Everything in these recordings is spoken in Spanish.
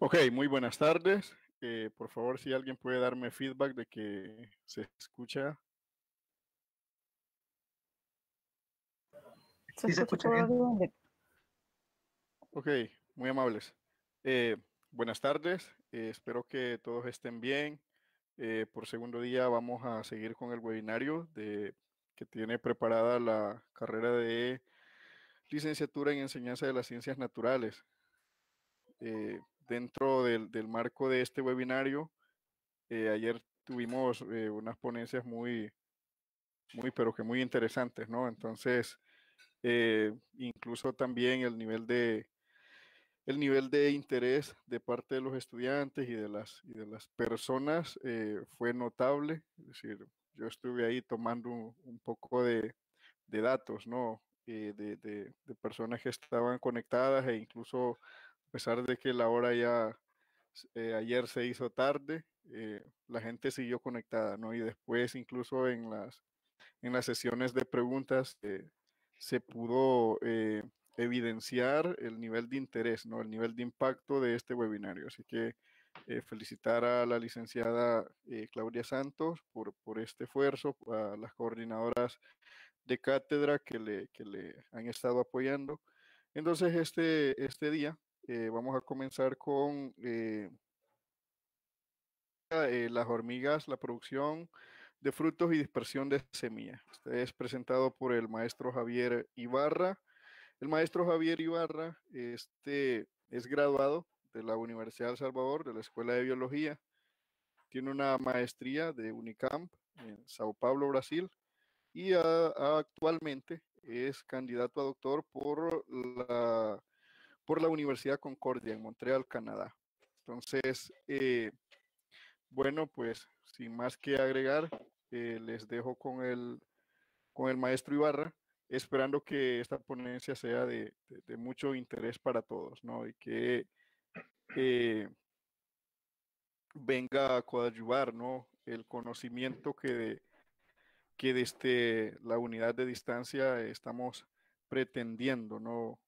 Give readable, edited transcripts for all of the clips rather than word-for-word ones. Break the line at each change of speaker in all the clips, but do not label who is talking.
Ok, muy buenas tardes. Por favor, si alguien puede darme feedback de que se escucha.
Se escucha todo bien.
Ok, muy amables. Eh, Buenas tardes. Espero que todos estén bien. Por segundo día vamos a seguir con el webinario que tiene preparada la carrera de licenciatura en enseñanza de las ciencias naturales. Dentro del marco de este webinario, ayer tuvimos unas ponencias pero que muy interesantes, ¿no? Entonces, incluso también el nivel de interés de parte de los estudiantes y de las personas fue notable. Es decir, yo estuve ahí tomando un poco de datos, ¿no? De personas que estaban conectadas e incluso a pesar de que la hora ya ayer se hizo tarde, la gente siguió conectada, ¿no? Y después incluso en las sesiones de preguntas se pudo evidenciar el nivel de interés, ¿no? El nivel de impacto de este webinario. Así que felicitar a la licenciada Claudia Santos por este esfuerzo, a las coordinadoras de cátedra que le han estado apoyando. Entonces, este día vamos a comenzar con las hormigas, la producción de frutos y dispersión de semillas. Este es presentado por el maestro Javier Ibarra. El maestro Javier Ibarra es graduado de la Universidad de El Salvador, de la Escuela de Biología. Tiene una maestría de Unicamp en Sao Paulo, Brasil, y actualmente es candidato a doctor por la Universidad Concordia en Montreal, Canadá. Entonces, bueno, pues sin más que agregar, les dejo con el maestro Ibarra, esperando que esta ponencia sea de mucho interés para todos, ¿no? Y que eh, venga a coadyuvar, ¿no? El conocimiento que desde la unidad de distancia estamos pretendiendo, ¿no?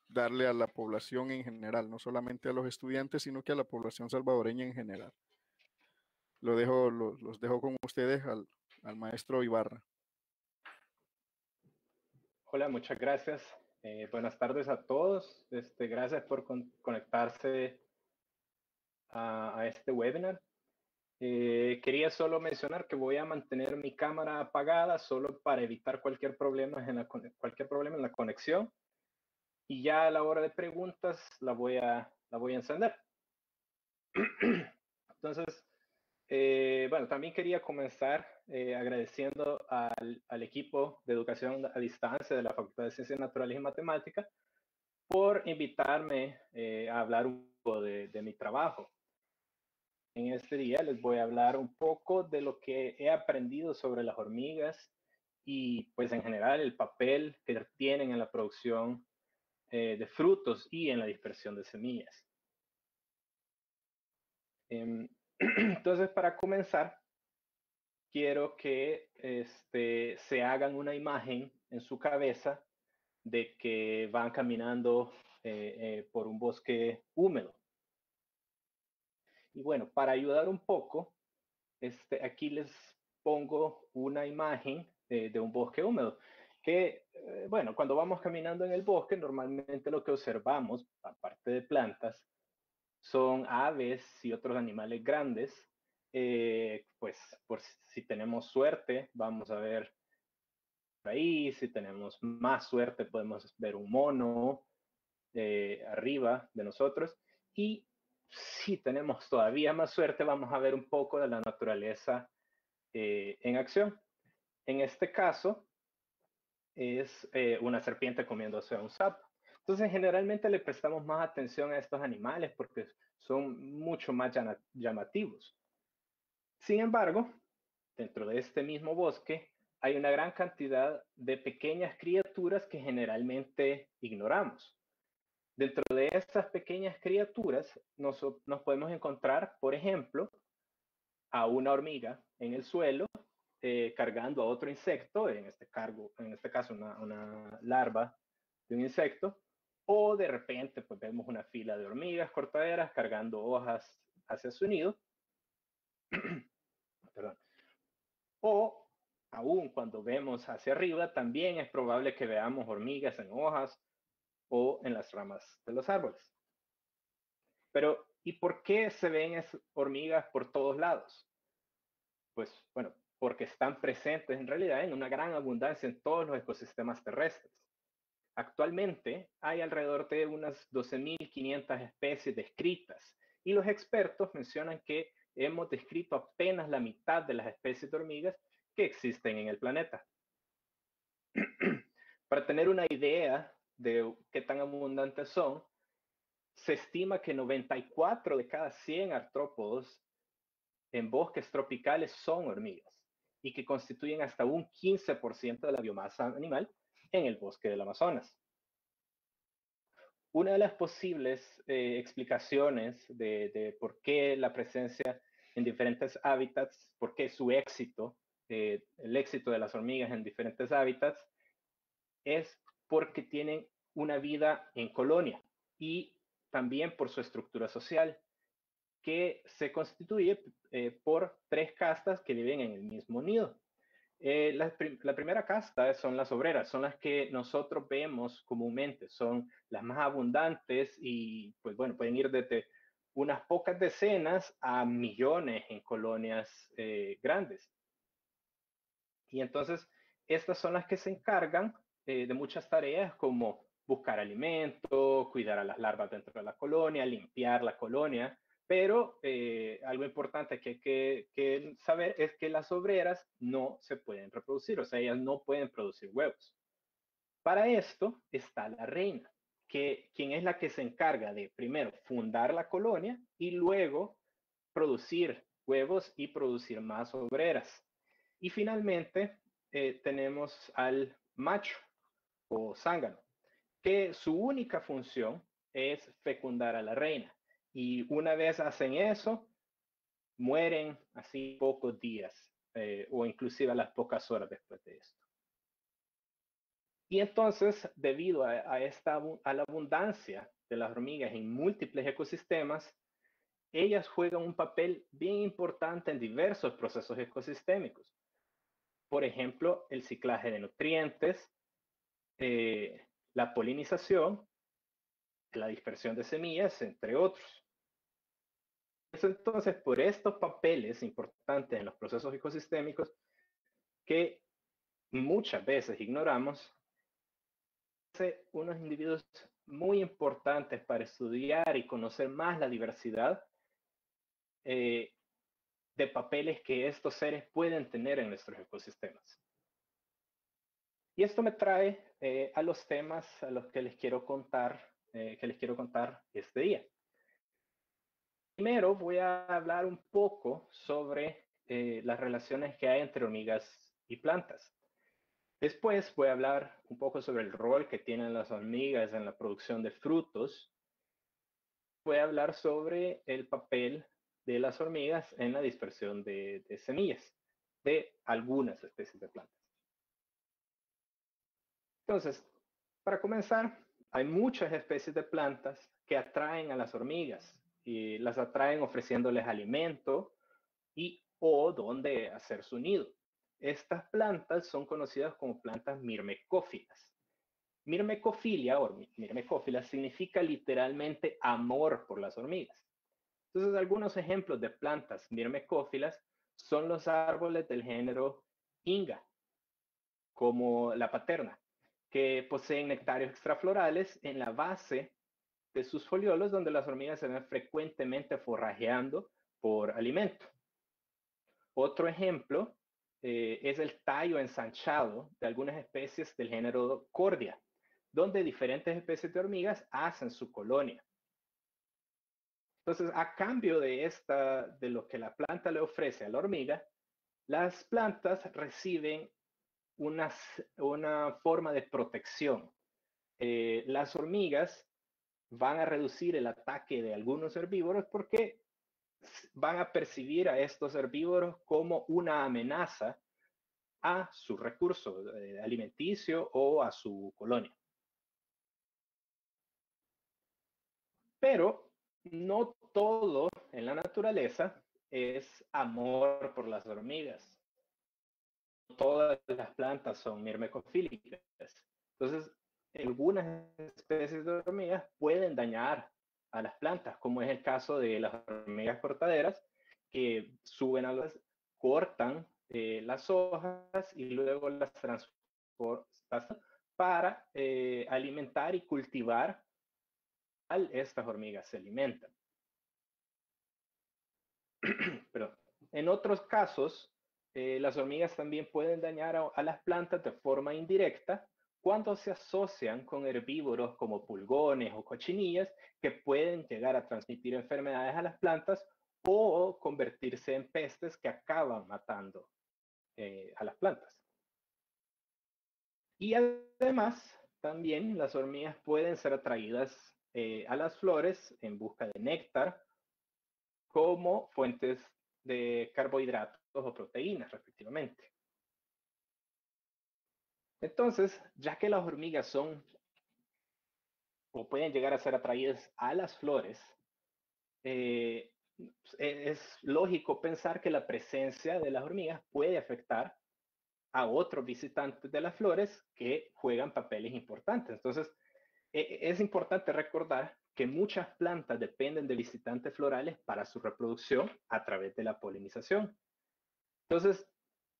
Darle a la población en general, no solamente a los estudiantes, sino que a la población salvadoreña en general. Los dejo con ustedes al maestro Ibarra.
Hola, muchas gracias. Buenas tardes a todos. Gracias por conectarse a este webinar. Quería solo mencionar que voy a mantener mi cámara apagada solo para evitar cualquier problema en la conexión. Y ya a la hora de preguntas la voy a encender. Entonces, bueno, también quería comenzar agradeciendo al equipo de educación a distancia de la Facultad de Ciencias Naturales y Matemáticas por invitarme a hablar un poco de mi trabajo. En este día les voy a hablar un poco de lo que he aprendido sobre las hormigas y pues en general el papel que tienen en la producción de frutos y en la dispersión de semillas. Entonces, para comenzar, quiero que se hagan una imagen en su cabeza de que van caminando por un bosque húmedo. Y bueno, para ayudar un poco, aquí les pongo una imagen de un bosque húmedo. Que, bueno, cuando vamos caminando en el bosque, normalmente lo que observamos, aparte de plantas, son aves y otros animales grandes. Pues por si tenemos suerte, vamos a ver por ahí. Si tenemos más suerte, podemos ver un mono arriba de nosotros. Y si tenemos todavía más suerte, vamos a ver un poco de la naturaleza en acción. En este caso, es una serpiente comiéndose a un sapo. Entonces, generalmente le prestamos más atención a estos animales porque son mucho más llamativos. Sin embargo, dentro de este mismo bosque hay una gran cantidad de pequeñas criaturas que generalmente ignoramos. Dentro de estas pequeñas criaturas nos podemos encontrar, por ejemplo, a una hormiga en el suelo cargando a otro insecto, en este caso una larva de un insecto, o de repente pues vemos una fila de hormigas cortaderas cargando hojas hacia su nido. Perdón. O aún cuando vemos hacia arriba, también es probable que veamos hormigas en hojas o en las ramas de los árboles. Pero, ¿y por qué se ven hormigas por todos lados? Pues bueno, porque están presentes en realidad en una gran abundancia en todos los ecosistemas terrestres. Actualmente hay alrededor de unas 12.500 especies descritas y los expertos mencionan que hemos descrito apenas la mitad de las especies de hormigas que existen en el planeta. Para tener una idea de qué tan abundantes son, se estima que 94 de cada 100 artrópodos en bosques tropicales son hormigas y que constituyen hasta un 15% de la biomasa animal en el bosque del Amazonas. Una de las posibles explicaciones de por qué la presencia en diferentes hábitats, por qué su éxito, el éxito de las hormigas en diferentes hábitats, es porque tienen una vida en colonia y también por su estructura social, que se constituye por 3 castas que viven en el mismo nido. La primera casta son las obreras, son las que nosotros vemos comúnmente, son las más abundantes y pues bueno, pueden ir desde unas pocas decenas a millones en colonias grandes. Y entonces, estas son las que se encargan de muchas tareas como buscar alimento, cuidar a las larvas dentro de la colonia, limpiar la colonia, pero algo importante que hay que saber es que las obreras no se pueden reproducir, o sea, ellas no pueden producir huevos. Para esto está la reina, quien es la que se encarga de primero fundar la colonia y luego producir huevos y producir más obreras. Y finalmente tenemos al macho o zángano, que su única función es fecundar a la reina. Y una vez hacen eso, mueren así pocos días o inclusive a las pocas horas después de esto. Y entonces, debido a la abundancia de las hormigas en múltiples ecosistemas, ellas juegan un papel bien importante en diversos procesos ecosistémicos. Por ejemplo, el ciclaje de nutrientes, la polinización, la dispersión de semillas, entre otros. Entonces, por estos papeles importantes en los procesos ecosistémicos que muchas veces ignoramos, unos individuos muy importantes para estudiar y conocer más la diversidad de papeles que estos seres pueden tener en nuestros ecosistemas. Y esto me trae a los temas a los que les quiero contar este día. Primero voy a hablar un poco sobre las relaciones que hay entre hormigas y plantas. Después voy a hablar un poco sobre el rol que tienen las hormigas en la producción de frutos. Voy a hablar sobre el papel de las hormigas en la dispersión de semillas de algunas especies de plantas. Entonces, para comenzar, hay muchas especies de plantas que atraen a las hormigas y las atraen ofreciéndoles alimento y o donde hacer su nido. Estas plantas son conocidas como plantas mirmecófilas. Mirmecofilia o mirmecófila significa literalmente amor por las hormigas. Entonces, algunos ejemplos de plantas mirmecófilas son los árboles del género Inga, como la paterna, que poseen nectarios extraflorales en la base de sus foliolos, donde las hormigas se ven frecuentemente forrajeando por alimento. Otro ejemplo es el tallo ensanchado de algunas especies del género Cordia, donde diferentes especies de hormigas hacen su colonia. Entonces, a cambio de lo que la planta le ofrece a la hormiga, las plantas reciben una forma de protección. Las hormigas van a reducir el ataque de algunos herbívoros porque van a percibir a estos herbívoros como una amenaza a su recurso alimenticio o a su colonia. Pero no todo en la naturaleza es amor por las hormigas. Todas las plantas son mirmecofílicas. Entonces, algunas especies de hormigas pueden dañar a las plantas, como es el caso de las hormigas cortaderas, que suben a las, cortan las hojas y luego las transportan para alimentar y cultivar. Estas hormigas se alimentan. Pero en otros casos, las hormigas también pueden dañar a las plantas de forma indirecta cuando se asocian con herbívoros como pulgones o cochinillas que pueden llegar a transmitir enfermedades a las plantas o convertirse en pestes que acaban matando a las plantas. Y además, también las hormigas pueden ser atraídas a las flores en busca de néctar como fuentes de carbohidratos o proteínas, respectivamente. Entonces, ya que las hormigas son o pueden llegar a ser atraídas a las flores, es lógico pensar que la presencia de las hormigas puede afectar a otros visitantes de las flores que juegan papeles importantes. Entonces, es importante recordar que muchas plantas dependen de visitantes florales para su reproducción a través de la polinización. Entonces,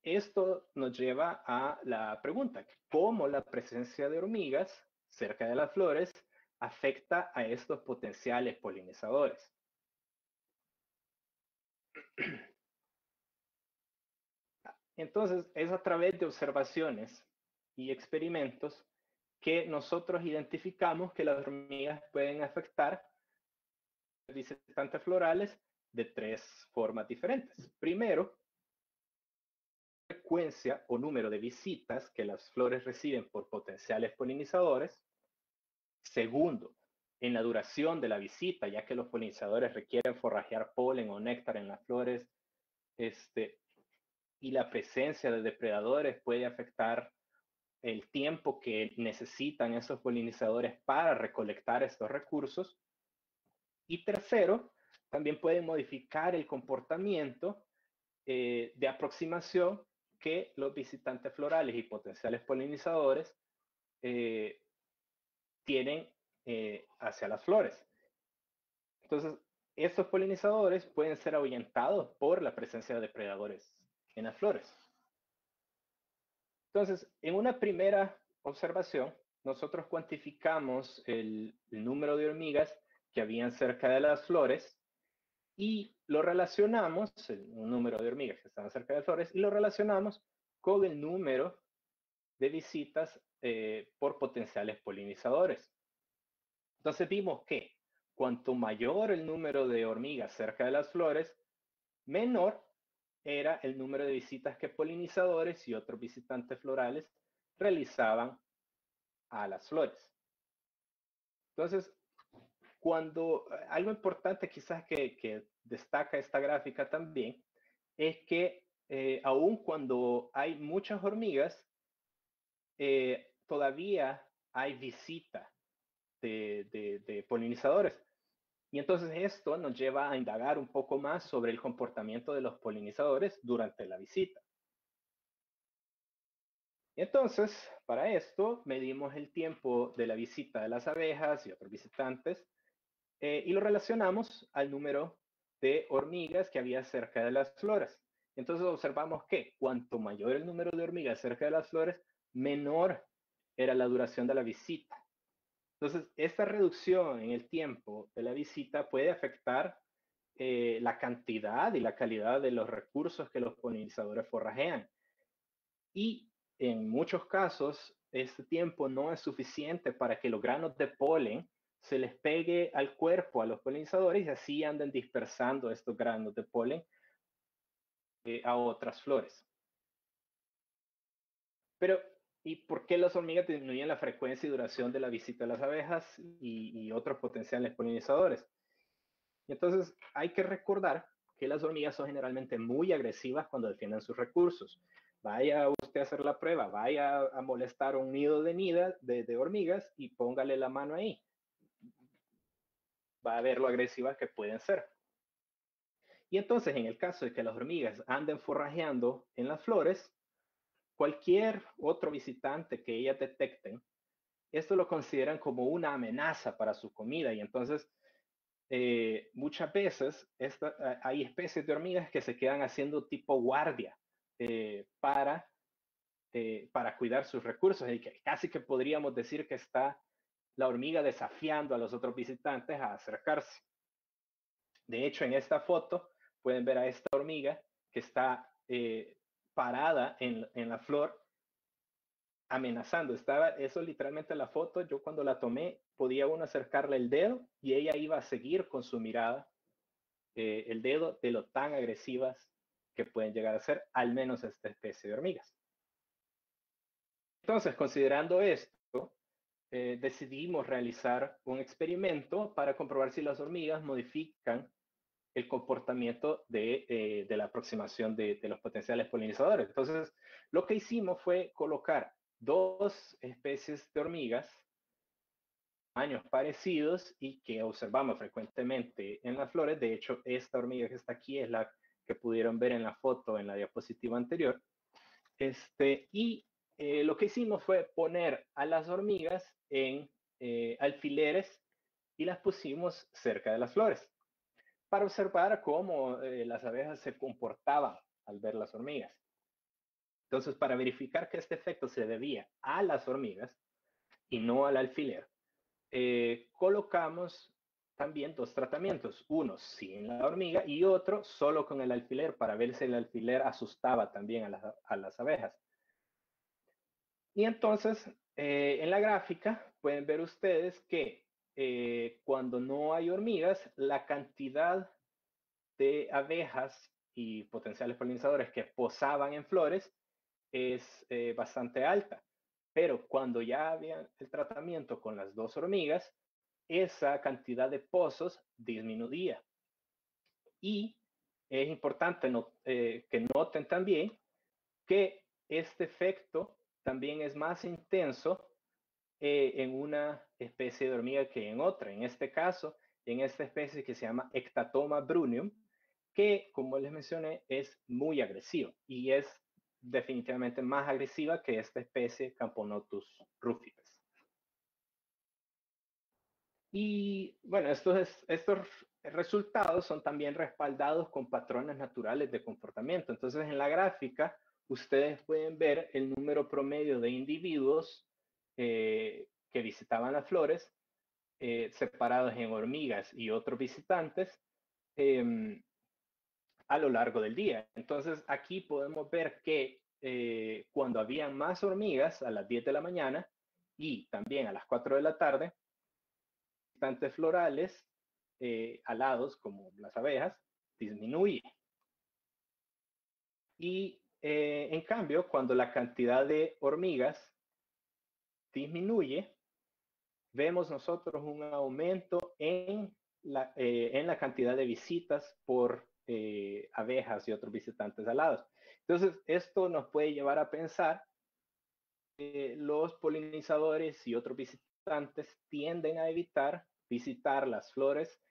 esto nos lleva a la pregunta, ¿cómo la presencia de hormigas cerca de las flores afecta a estos potenciales polinizadores? Entonces, es a través de observaciones y experimentos que nosotros identificamos que las hormigas pueden afectar a visitantes florales de tres formas diferentes. Primero, frecuencia o número de visitas que las flores reciben por potenciales polinizadores. Segundo, en la duración de la visita, ya que los polinizadores requieren forrajear polen o néctar en las flores, y la presencia de depredadores puede afectar el tiempo que necesitan esos polinizadores para recolectar estos recursos. Y tercero, también pueden modificar el comportamiento de aproximación que los visitantes florales y potenciales polinizadores tienen hacia las flores. Entonces, estos polinizadores pueden ser ahuyentados por la presencia de depredadores en las flores. Entonces, en una primera observación, nosotros cuantificamos el número de hormigas que habían cerca de las flores y lo relacionamos, un número de hormigas que estaban cerca de las flores, y lo relacionamos con el número de visitas por potenciales polinizadores. Entonces vimos que cuanto mayor el número de hormigas cerca de las flores, menor era el número de visitas que polinizadores y otros visitantes florales realizaban a las flores. Entonces, algo importante quizás que destaca esta gráfica también es que aun cuando hay muchas hormigas, todavía hay visita de polinizadores. Y entonces esto nos lleva a indagar un poco más sobre el comportamiento de los polinizadores durante la visita. Entonces, para esto, medimos el tiempo de la visita de las abejas y otros visitantes y lo relacionamos al número de hormigas que había cerca de las flores. Entonces observamos que cuanto mayor el número de hormigas cerca de las flores, menor era la duración de la visita. Entonces, esta reducción en el tiempo de la visita puede afectar la cantidad y la calidad de los recursos que los polinizadores forrajean. Y en muchos casos, este tiempo no es suficiente para que los granos de polen se les pegue al cuerpo a los polinizadores y así anden dispersando estos granos de polen a otras flores. Pero, ¿y por qué las hormigas disminuyen la frecuencia y duración de la visita de las abejas y otros potenciales polinizadores? Y entonces hay que recordar que las hormigas son generalmente muy agresivas cuando defienden sus recursos. Vaya usted a hacer la prueba, vaya a molestar un nido de hormigas y póngale la mano ahí. va a ver lo agresivas que pueden ser. Y entonces, en el caso de que las hormigas anden forrajeando en las flores, cualquier otro visitante que ellas detecten, esto lo consideran como una amenaza para su comida. Y entonces, muchas veces hay especies de hormigas que se quedan haciendo tipo guardia para cuidar sus recursos. Y que casi que podríamos decir que está la hormiga desafiando a los otros visitantes a acercarse. De hecho, en esta foto pueden ver a esta hormiga que está parada en la flor amenazando. Estaba eso literalmente la foto. Yo cuando la tomé podía uno acercarle el dedo y ella iba a seguir con su mirada el dedo de lo tan agresivas que pueden llegar a ser, al menos esta especie de hormigas. Entonces, considerando esto, decidimos realizar un experimento para comprobar si las hormigas modifican el comportamiento de la aproximación de los potenciales polinizadores. Entonces, lo que hicimos fue colocar dos especies de hormigas, años parecidos y que observamos frecuentemente en las flores. De hecho, esta hormiga que está aquí es la que pudieron ver en la foto en la diapositiva anterior. Y lo que hicimos fue poner a las hormigas en alfileres y las pusimos cerca de las flores para observar cómo las abejas se comportaban al ver las hormigas. Entonces, para verificar que este efecto se debía a las hormigas y no al alfiler, colocamos también dos tratamientos, uno sin la hormiga y otro solo con el alfiler para ver si el alfiler asustaba también a las abejas. Y entonces, en la gráfica pueden ver ustedes que cuando no hay hormigas, la cantidad de abejas y potenciales polinizadores que posaban en flores es bastante alta. Pero cuando ya había el tratamiento con las dos hormigas, esa cantidad de pozos disminuía. Y es importante que noten también que este efecto también es más intenso en una especie de hormiga que en otra. En este caso, en esta especie que se llama Ectatoma brunium, que, como les mencioné, es muy agresiva y es definitivamente más agresiva que esta especie Camponotus rufibus. Y bueno, estos resultados son también respaldados con patrones naturales de comportamiento. Entonces, en la gráfica, ustedes pueden ver el número promedio de individuos que visitaban las flores, separados en hormigas y otros visitantes, a lo largo del día. Entonces, aquí podemos ver que cuando habían más hormigas a las 10 de la mañana y también a las 4 de la tarde, visitantes florales alados, como las abejas, disminuye. Y en cambio, cuando la cantidad de hormigas disminuye, vemos nosotros un aumento en la cantidad de visitas por abejas y otros visitantes alados. Entonces, esto nos puede llevar a pensar que los polinizadores y otros visitantes tienden a evitar visitar las flores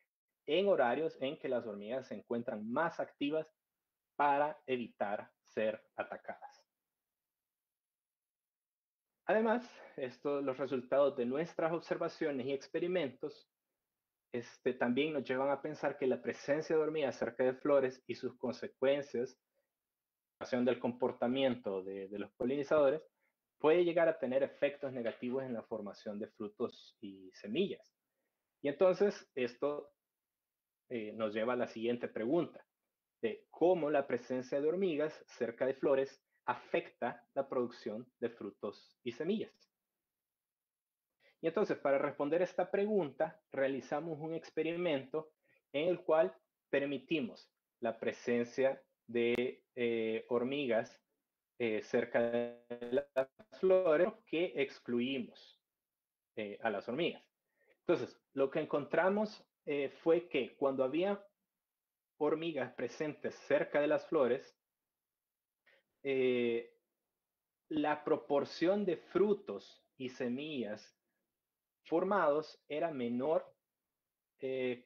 en horarios en que las hormigas se encuentran más activas para evitar ser atacadas. Además, los resultados de nuestras observaciones y experimentos también nos llevan a pensar que la presencia de hormigas cerca de flores y sus consecuencias del comportamiento de los polinizadores puede llegar a tener efectos negativos en la formación de frutos y semillas. Y entonces esto nos lleva a la siguiente pregunta, de cómo la presencia de hormigas cerca de flores afecta la producción de frutos y semillas. Y entonces, para responder esta pregunta, realizamos un experimento en el cual permitimos la presencia de hormigas cerca de las flores que excluimos a las hormigas. Entonces, lo que encontramos fue que cuando había hormigas presentes cerca de las flores, la proporción de frutos y semillas formados era menor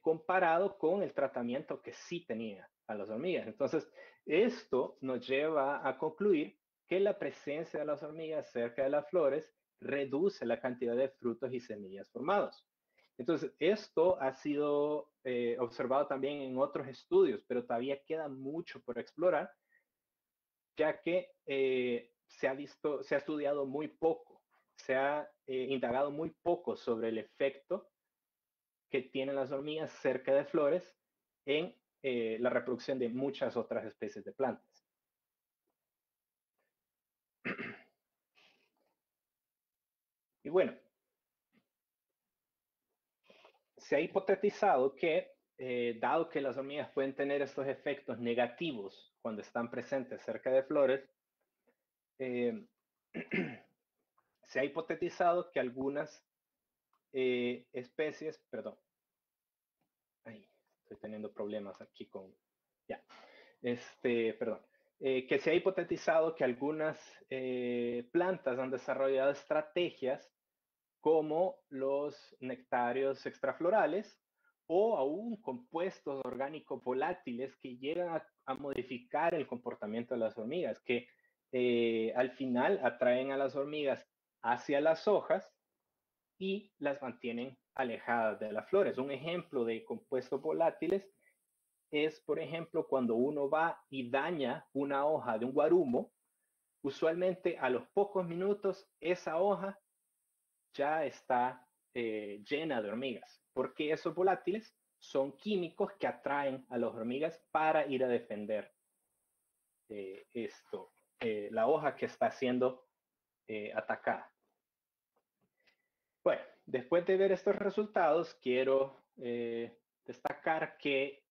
comparado con el tratamiento que sí tenía a las hormigas. Entonces, esto nos lleva a concluir que la presencia de las hormigas cerca de las flores reduce la cantidad de frutos y semillas formados. Entonces, esto ha sido observado también en otros estudios, pero todavía queda mucho por explorar, ya que se ha estudiado muy poco, se ha indagado muy poco sobre el efecto que tienen las hormigas cerca de flores en la reproducción de muchas otras especies de plantas. Y bueno, se ha hipotetizado que, dado que las hormigas pueden tener estos efectos negativos cuando están presentes cerca de flores, se ha hipotetizado que algunas especies, perdón, ay, estoy teniendo problemas aquí con, ya, perdón, que se ha hipotetizado que algunas plantas han desarrollado estrategias como los nectarios extraflorales o aún compuestos orgánicos volátiles que llegan a modificar el comportamiento de las hormigas, que al final atraen a las hormigas hacia las hojas y las mantienen alejadas de las flores. Un ejemplo de compuestos volátiles es, por ejemplo, cuando uno va y daña una hoja de un guarumo, usualmente a los pocos minutos esa hoja ya está llena de hormigas, porque esos volátiles son químicos que atraen a las hormigas para ir a defender la hoja que está siendo atacada. Bueno, después de ver estos resultados, quiero destacar que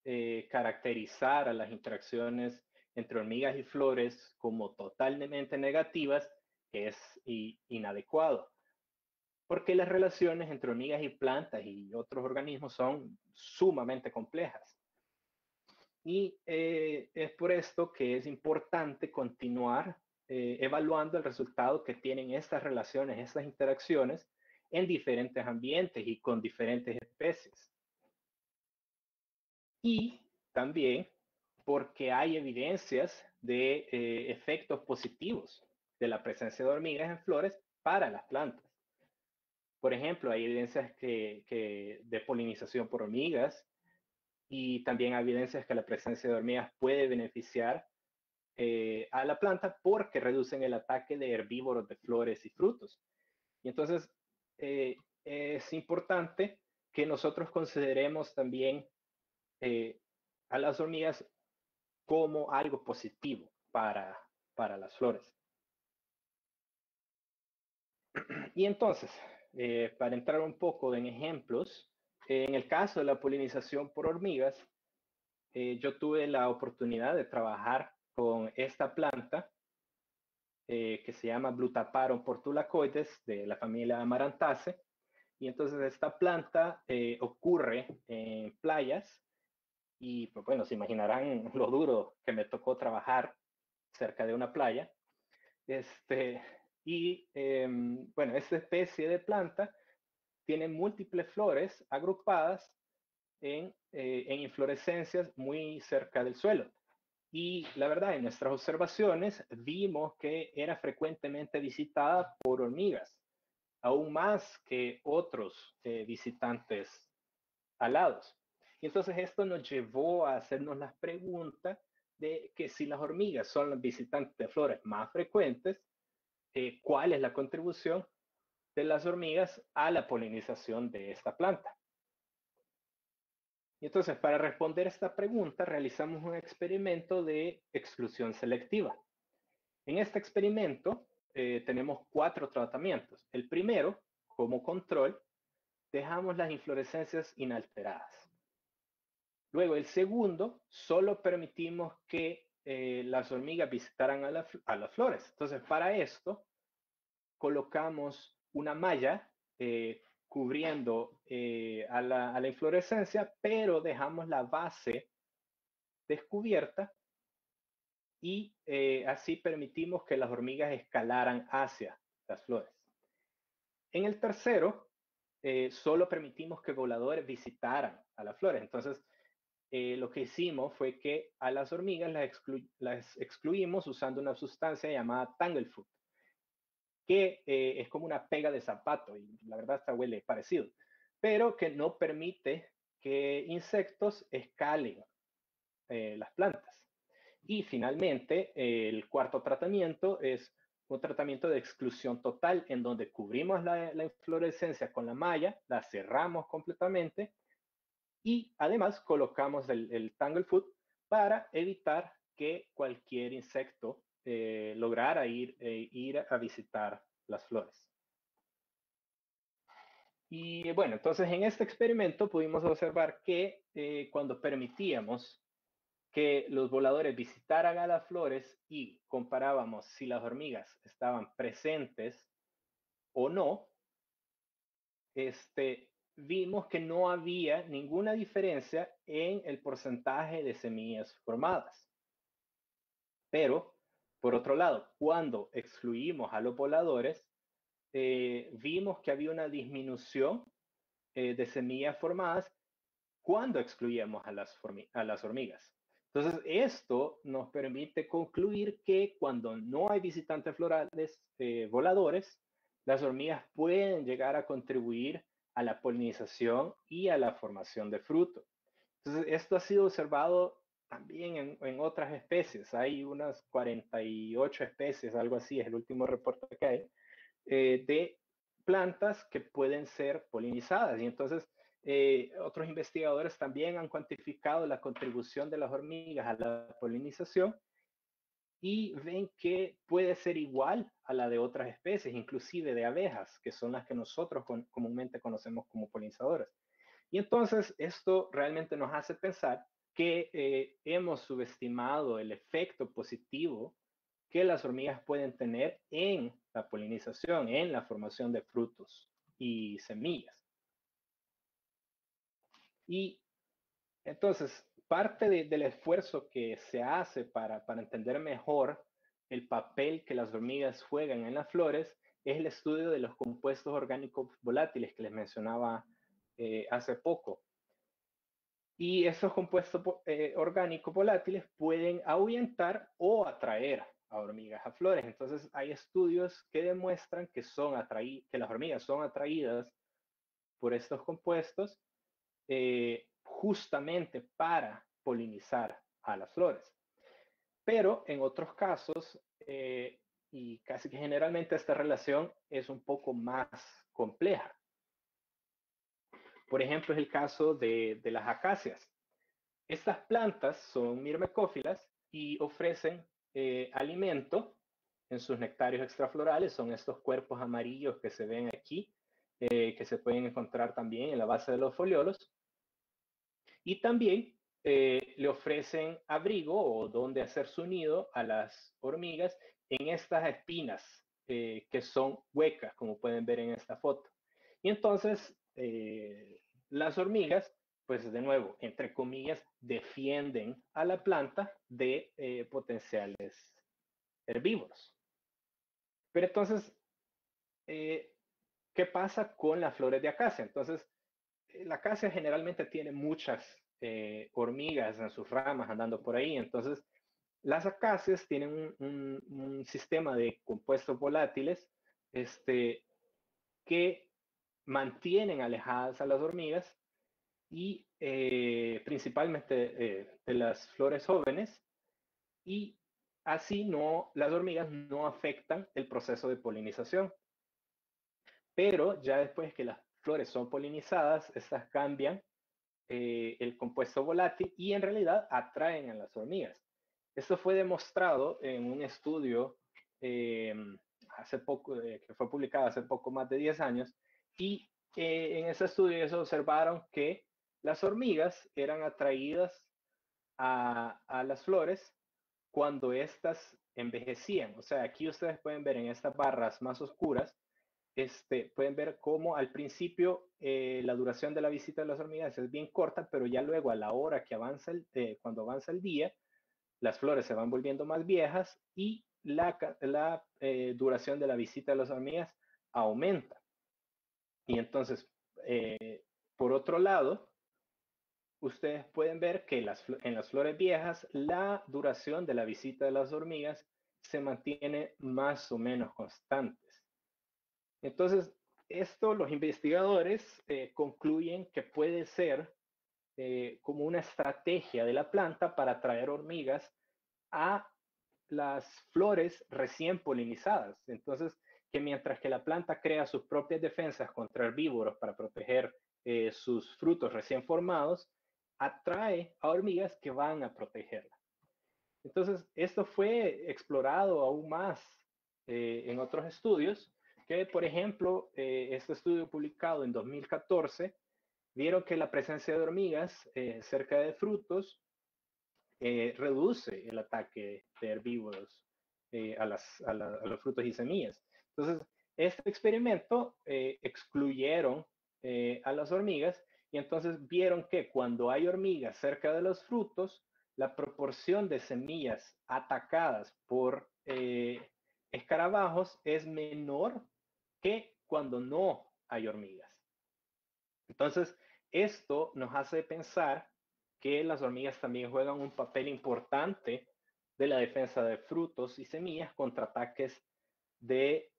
caracterizar a las interacciones entre hormigas y flores como totalmente negativas es inadecuado, porque las relaciones entre hormigas y plantas y otros organismos son sumamente complejas. Y es por esto que es importante continuar evaluando el resultado que tienen estas relaciones, estas interacciones en diferentes ambientes y con diferentes especies. Y también porque hay evidencias de efectos positivos de la presencia de hormigas en flores para las plantas. Por ejemplo, hay evidencias de polinización por hormigas y también hay evidencias que la presencia de hormigas puede beneficiar a la planta porque reducen el ataque de herbívoros de flores y frutos. Y entonces es importante que nosotros consideremos también a las hormigas como algo positivo para las flores. Y entonces, para entrar un poco en ejemplos, en el caso de la polinización por hormigas, yo tuve la oportunidad de trabajar con esta planta que se llama Blutaparum portulacoides de la familia Amarantaceae. Y entonces esta planta ocurre en playas y pues bueno, se imaginarán lo duro que me tocó trabajar cerca de una playa. Bueno, esta especie de planta tiene múltiples flores agrupadas en inflorescencias muy cerca del suelo. Y la verdad, en nuestras observaciones vimos que era frecuentemente visitada por hormigas, aún más que otros visitantes alados. Y entonces esto nos llevó a hacernos las preguntas de que si las hormigas son los visitantes de flores más frecuentes, ¿cuál es la contribución de las hormigas a la polinización de esta planta? Y entonces, para responder esta pregunta, realizamos un experimento de exclusión selectiva. En este experimento tenemos 4 tratamientos. El primero, como control, dejamos las inflorescencias inalteradas. Luego, el segundo, solo permitimos que las hormigas visitaran a las flores. Entonces, para esto, colocamos una malla cubriendo a la inflorescencia, pero dejamos la base descubierta y así permitimos que las hormigas escalaran hacia las flores. En el tercero, solo permitimos que voladores visitaran a las flores. Entonces, lo que hicimos fue que a las hormigas las excluimos usando una sustancia llamada tanglefoot, que es como una pega de zapato y la verdad hasta huele parecido, pero que no permite que insectos escalen las plantas. Y finalmente, el cuarto tratamiento es un tratamiento de exclusión total en donde cubrimos la inflorescencia con la malla, la cerramos completamente y además colocamos el tanglefoot para evitar que cualquier insecto lograra ir a visitar las flores. Y bueno, entonces en este experimento pudimos observar que cuando permitíamos que los voladores visitaran a las flores y comparábamos si las hormigas estaban presentes o no, vimos que no había ninguna diferencia en el porcentaje de semillas formadas. Pero, por otro lado, cuando excluimos a los voladores, vimos que había una disminución de semillas formadas cuando excluíamos a las hormigas. Entonces, esto nos permite concluir que cuando no hay visitantes florales voladores, las hormigas pueden llegar a contribuir a la polinización y a la formación de fruto. Entonces, esto ha sido observado también en otras especies. Hay unas 48 especies, algo así, es el último reporte que hay, de plantas que pueden ser polinizadas. Y entonces, otros investigadores también han cuantificado la contribución de las hormigas a la polinización y ven que puede ser igual a la de otras especies, inclusive de abejas, que son las que nosotros comúnmente conocemos como polinizadoras. Y entonces esto realmente nos hace pensar que hemos subestimado el efecto positivo que las hormigas pueden tener en la polinización, en la formación de frutos y semillas. Y entonces, parte del esfuerzo que se hace para entender mejor el papel que las hormigas juegan en las flores es el estudio de los compuestos orgánicos volátiles que les mencionaba hace poco. Y esos compuestos orgánicos volátiles pueden ahuyentar o atraer a hormigas a flores. Entonces hay estudios que demuestran que las hormigas son atraídas por estos compuestos justamente para polinizar a las flores. Pero en otros casos, y casi que generalmente esta relación es un poco más compleja. Por ejemplo, es el caso de las acacias. Estas plantas son mirmecófilas y ofrecen alimento en sus nectarios extraflorales. Son estos cuerpos amarillos que se ven aquí, que se pueden encontrar también en la base de los foliolos. Y también le ofrecen abrigo o donde hacer su nido a las hormigas en estas espinas que son huecas, como pueden ver en esta foto. Y entonces las hormigas, pues de nuevo, entre comillas, defienden a la planta de potenciales herbívoros. Pero entonces, ¿qué pasa con las flores de acacia? Entonces, la acacia generalmente tiene muchas hormigas en sus ramas andando por ahí. Entonces, las acacias tienen un sistema de compuestos volátiles que mantienen alejadas a las hormigas y principalmente de las flores jóvenes, y así las hormigas no afectan el proceso de polinización. Pero ya después que las flores son polinizadas, estas cambian el compuesto volátil y en realidad atraen a las hormigas. Esto fue demostrado en un estudio hace poco, que fue publicado hace poco más de 10 años, y en ese estudio ellos observaron que las hormigas eran atraídas a las flores cuando éstas envejecían. O sea, aquí ustedes pueden ver en estas barras más oscuras, pueden ver cómo al principio la duración de la visita de las hormigas es bien corta, pero ya luego a la hora que cuando avanza el día, las flores se van volviendo más viejas y la duración de la visita de las hormigas aumenta. Y entonces, por otro lado, ustedes pueden ver que en las flores viejas la duración de la visita de las hormigas se mantiene más o menos constantes. Entonces, esto los investigadores concluyen que puede ser como una estrategia de la planta para atraer hormigas a las flores recién polinizadas. Entonces, que mientras que la planta crea sus propias defensas contra herbívoros para proteger sus frutos recién formados, atrae a hormigas que van a protegerla. Entonces, esto fue explorado aún más en otros estudios, que por ejemplo, este estudio publicado en 2014 vieron que la presencia de hormigas cerca de frutos reduce el ataque de herbívoros a los frutos y semillas. Entonces, este experimento excluyeron a las hormigas y entonces vieron que cuando hay hormigas cerca de los frutos, la proporción de semillas atacadas por escarabajos es menor que cuando no hay hormigas. Entonces, esto nos hace pensar que las hormigas también juegan un papel importante de la defensa de frutos y semillas contra ataques de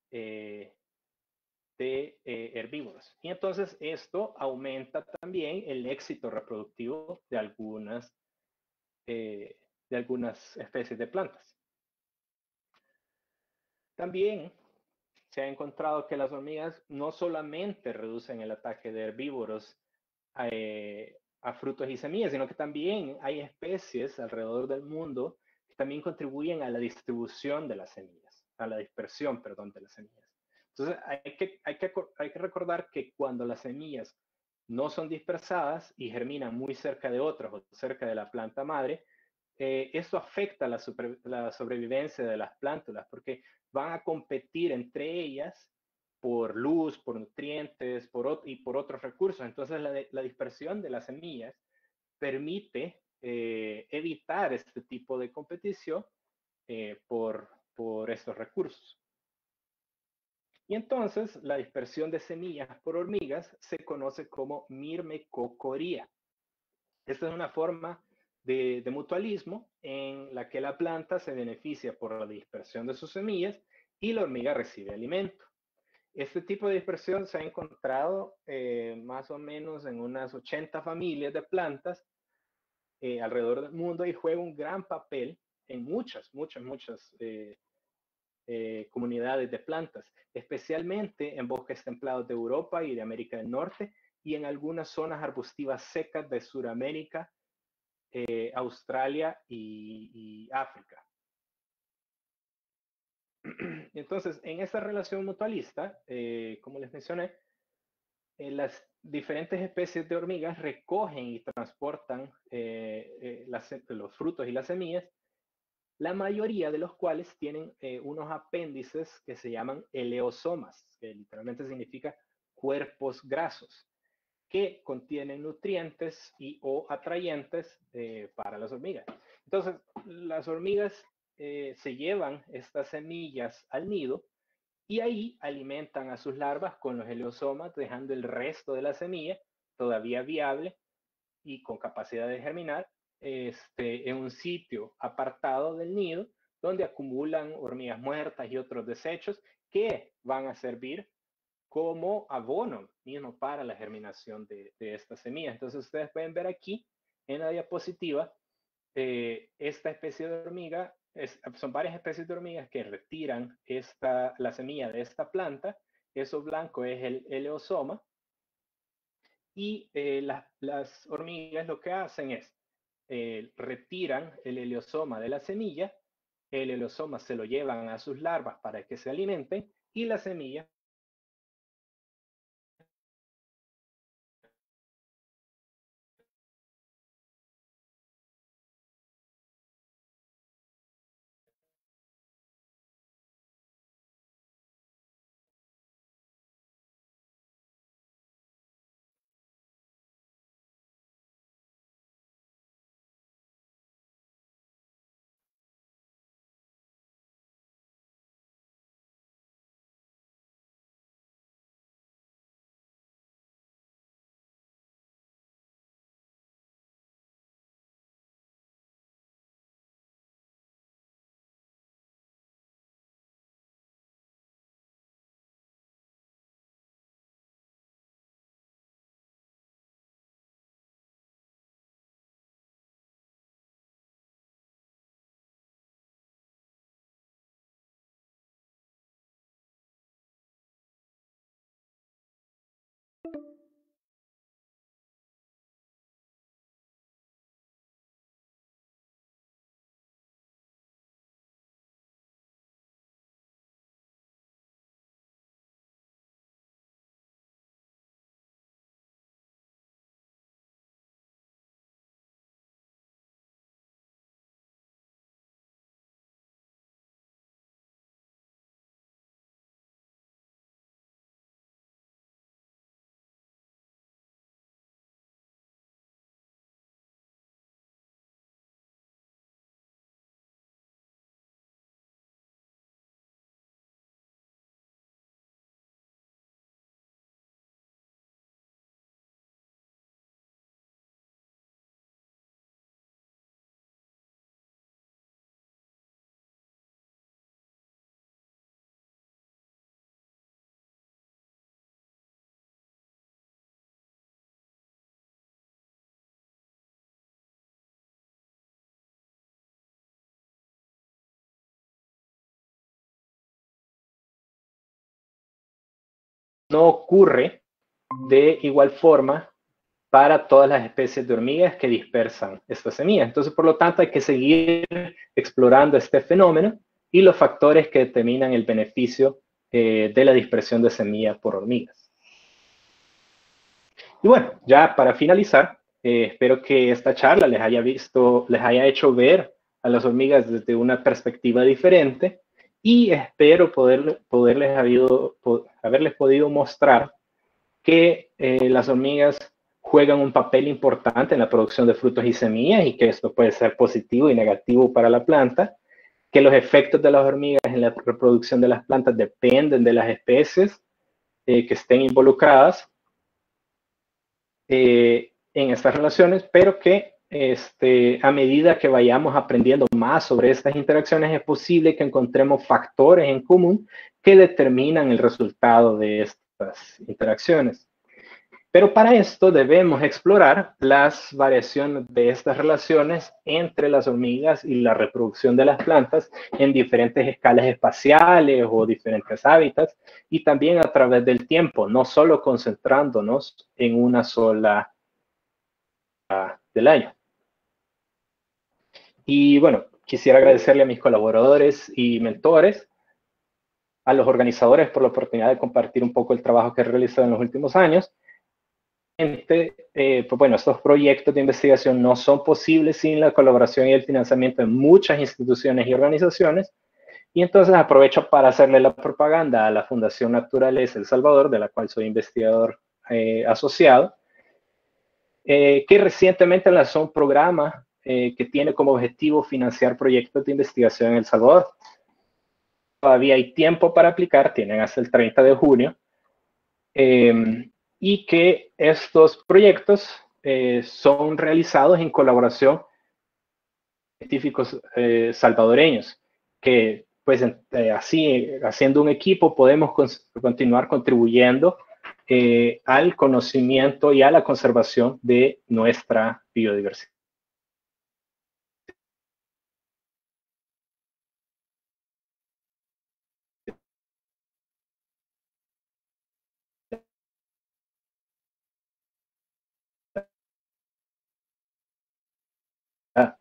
herbívoros. Y entonces esto aumenta también el éxito reproductivo de algunas especies de plantas. También se ha encontrado que las hormigas no solamente reducen el ataque de herbívoros a frutos y semillas, sino que también hay especies alrededor del mundo que también contribuyen a la distribución de las semillas, a la dispersión, perdón, de las semillas. Entonces, hay que recordar que cuando las semillas no son dispersadas y germinan muy cerca de otras o cerca de la planta madre, esto afecta la sobrevivencia de las plántulas porque van a competir entre ellas por luz, por nutrientes y por otros recursos. Entonces, la dispersión de las semillas permite evitar este tipo de competición por estos recursos. Y entonces, la dispersión de semillas por hormigas se conoce como mirmecocoría. Esta es una forma de mutualismo en la que la planta se beneficia por la dispersión de sus semillas y la hormiga recibe alimento. Este tipo de dispersión se ha encontrado más o menos en unas 80 familias de plantas alrededor del mundo y juega un gran papel en muchas comunidades de plantas, especialmente en bosques templados de Europa y de América del Norte y en algunas zonas arbustivas secas de Sudamérica, Australia y África. Entonces, en esta relación mutualista, como les mencioné, las diferentes especies de hormigas recogen y transportan los frutos y las semillas, la mayoría de los cuales tienen unos apéndices que se llaman eleosomas, que literalmente significa cuerpos grasos, que contienen nutrientes y o atrayentes para las hormigas. Entonces, las hormigas se llevan estas semillas al nido y ahí alimentan a sus larvas con los eleosomas, dejando el resto de la semilla todavía viable y con capacidad de germinar en un sitio apartado del nido donde acumulan hormigas muertas y otros desechos que van a servir como abono mismo para la germinación de esta semilla. Entonces ustedes pueden ver aquí en la diapositiva esta especie de hormiga, son varias especies de hormigas que retiran la semilla de esta planta. Eso blanco es el eleosoma. Y las hormigas lo que hacen es retiran el eleosoma de la semilla, el eleosoma se lo llevan a sus larvas para que se alimenten y la semilla no ocurre de igual forma para todas las especies de hormigas que dispersan estas semillas. Entonces, por lo tanto, hay que seguir explorando este fenómeno y los factores que determinan el beneficio de la dispersión de semillas por hormigas. Y bueno, ya para finalizar, espero que esta charla les haya hecho ver a las hormigas desde una perspectiva diferente y espero haberles podido mostrar que las hormigas juegan un papel importante en la producción de frutos y semillas y que esto puede ser positivo y negativo para la planta, que los efectos de las hormigas en la reproducción de las plantas dependen de las especies que estén involucradas en estas relaciones, pero que a medida que vayamos aprendiendo más sobre estas interacciones, es posible que encontremos factores en común que determinan el resultado de estas interacciones. Pero para esto debemos explorar las variaciones de estas relaciones entre las hormigas y la reproducción de las plantas en diferentes escalas espaciales o diferentes hábitats y también a través del tiempo, no solo concentrándonos en una sola del año. Y bueno, quisiera agradecerle a mis colaboradores y mentores, a los organizadores por la oportunidad de compartir un poco el trabajo que he realizado en los últimos años. Pues bueno, estos proyectos de investigación no son posibles sin la colaboración y el financiamiento de muchas instituciones y organizaciones. Y entonces aprovecho para hacerle la propaganda a la Fundación Naturaleza El Salvador, de la cual soy investigador asociado, que recientemente lanzó un programa que tiene como objetivo financiar proyectos de investigación en El Salvador. Todavía hay tiempo para aplicar, tienen hasta el 30 de junio. Y que estos proyectos son realizados en colaboración con científicos salvadoreños, que pues así, haciendo un equipo, podemos continuar contribuyendo al conocimiento y a la conservación de nuestra biodiversidad.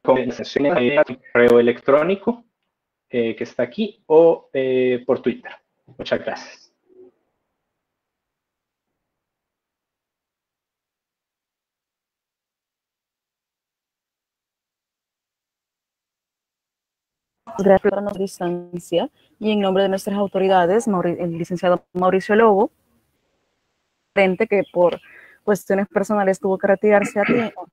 Con correo electrónico que está aquí o por Twitter. Muchas gracias.
Gracias por la distancia y en nombre de nuestras autoridades, el licenciado Mauricio Lobo, que por cuestiones personales tuvo que retirarse a tiempo.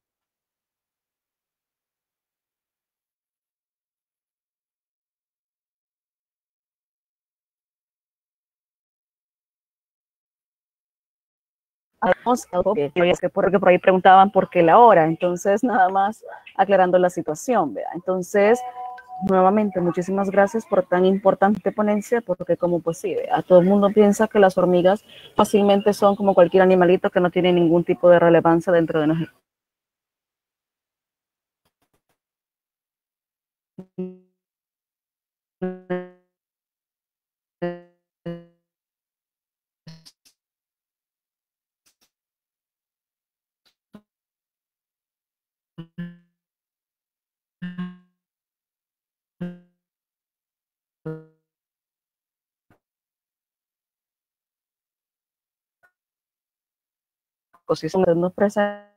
Porque por ahí preguntaban por qué la hora, entonces nada más aclarando la situación, ¿verdad? Entonces, nuevamente, muchísimas gracias por tan importante ponencia, porque como pues sí, a todo el mundo piensa que las hormigas fácilmente son como cualquier animalito que no tiene ningún tipo de relevancia dentro de nosotros. Ecosistema nos presenta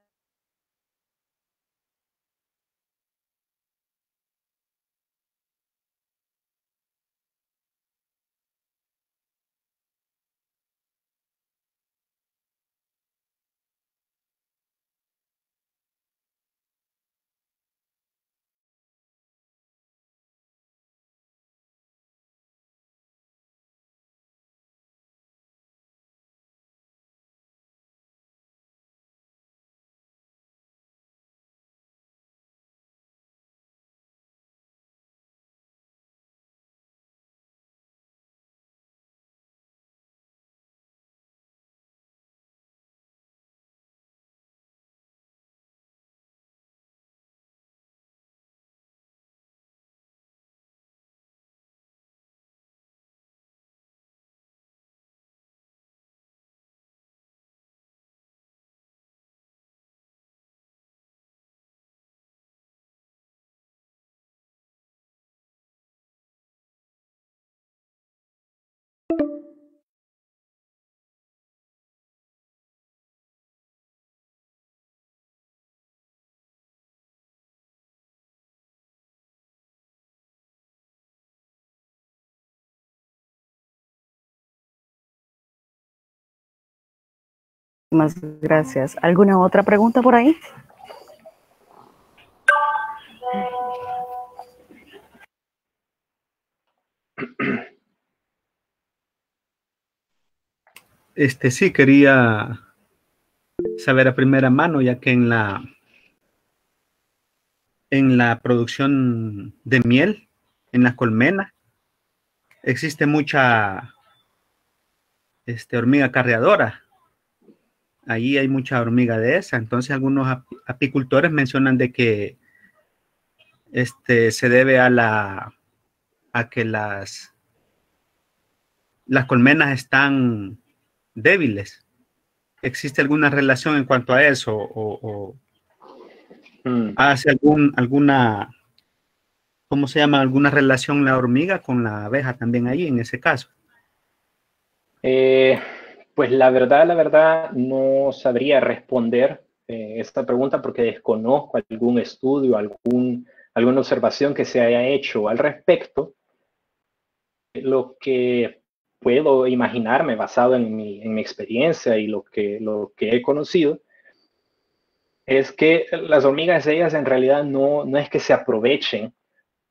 Muchas gracias. ¿Alguna otra pregunta por ahí?
Sí, quería saber a primera mano, ya que en la producción de miel, en las colmenas, existe mucha hormiga carreadora. Ahí hay mucha hormiga de esa. Entonces algunos apicultores mencionan de que se debe a que las colmenas están débiles. ¿Existe alguna relación en cuanto a eso? ¿O hace alguna, ¿cómo se llama? ¿Alguna relación la hormiga con la abeja también ahí en ese caso?
Pues la verdad, no sabría responder esta pregunta porque desconozco algún estudio, alguna observación que se haya hecho al respecto. Lo que puedo imaginarme basado en mi experiencia y lo que he conocido es que las hormigas, ellas en realidad no es que se aprovechen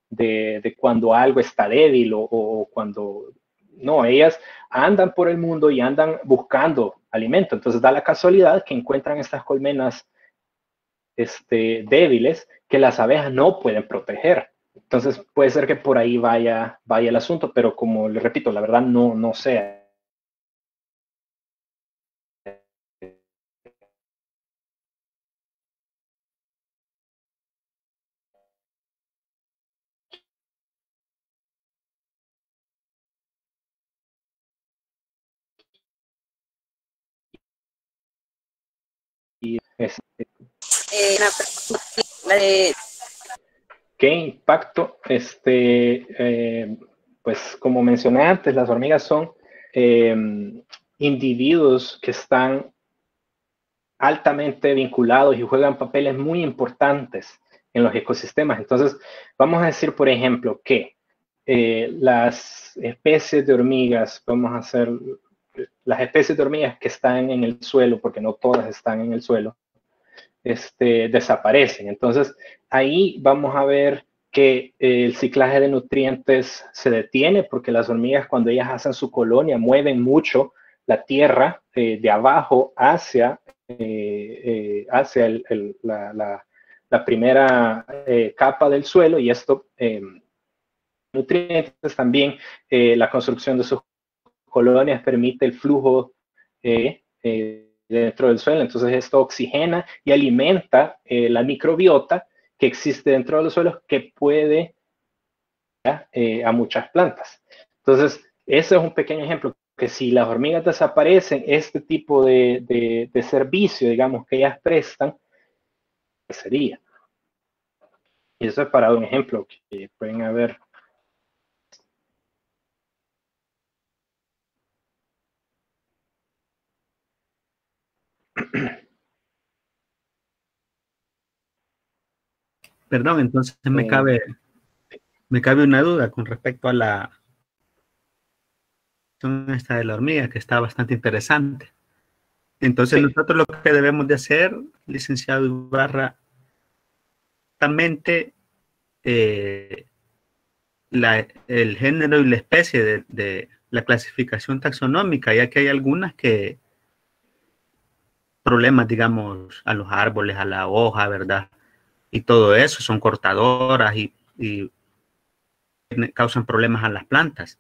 de cuando algo está débil o cuando... No, ellas andan por el mundo y andan buscando alimento. Entonces da la casualidad que encuentran estas colmenas débiles que las abejas no pueden proteger. Entonces puede ser que por ahí vaya el asunto, pero como le repito, la verdad no sé. Y ¿qué impacto? Pues como mencioné antes, las hormigas son individuos que están altamente vinculados y juegan papeles muy importantes en los ecosistemas. Entonces, vamos a decir, por ejemplo, que las especies de hormigas, vamos a hacer las especies de hormigas que están en el suelo, porque no todas están en el suelo, desaparecen. Entonces, ahí vamos a ver que el ciclaje de nutrientes se detiene porque las hormigas, cuando ellas hacen su colonia, mueven mucho la tierra de abajo hacia la primera capa del suelo, y esto nutrientes también, la construcción de sus colonias permite el flujo dentro del suelo. Entonces esto oxigena y alimenta la microbiota que existe dentro de los suelos, que puede a muchas plantas. Entonces ese es un pequeño ejemplo, que si las hormigas desaparecen, este tipo de servicio, digamos, que ellas prestan, sería. Y eso es para un ejemplo que pueden haber.
Perdón, entonces me cabe una duda con respecto a la esta de la hormiga, que está bastante interesante. Entonces, sí, nosotros lo que debemos de hacer, licenciado Ibarra, exactamente el género y la especie de la clasificación taxonómica, ya que hay algunas que problemas, digamos, a los árboles, a la hoja, ¿verdad? Y todo eso son cortadoras y causan problemas a las plantas.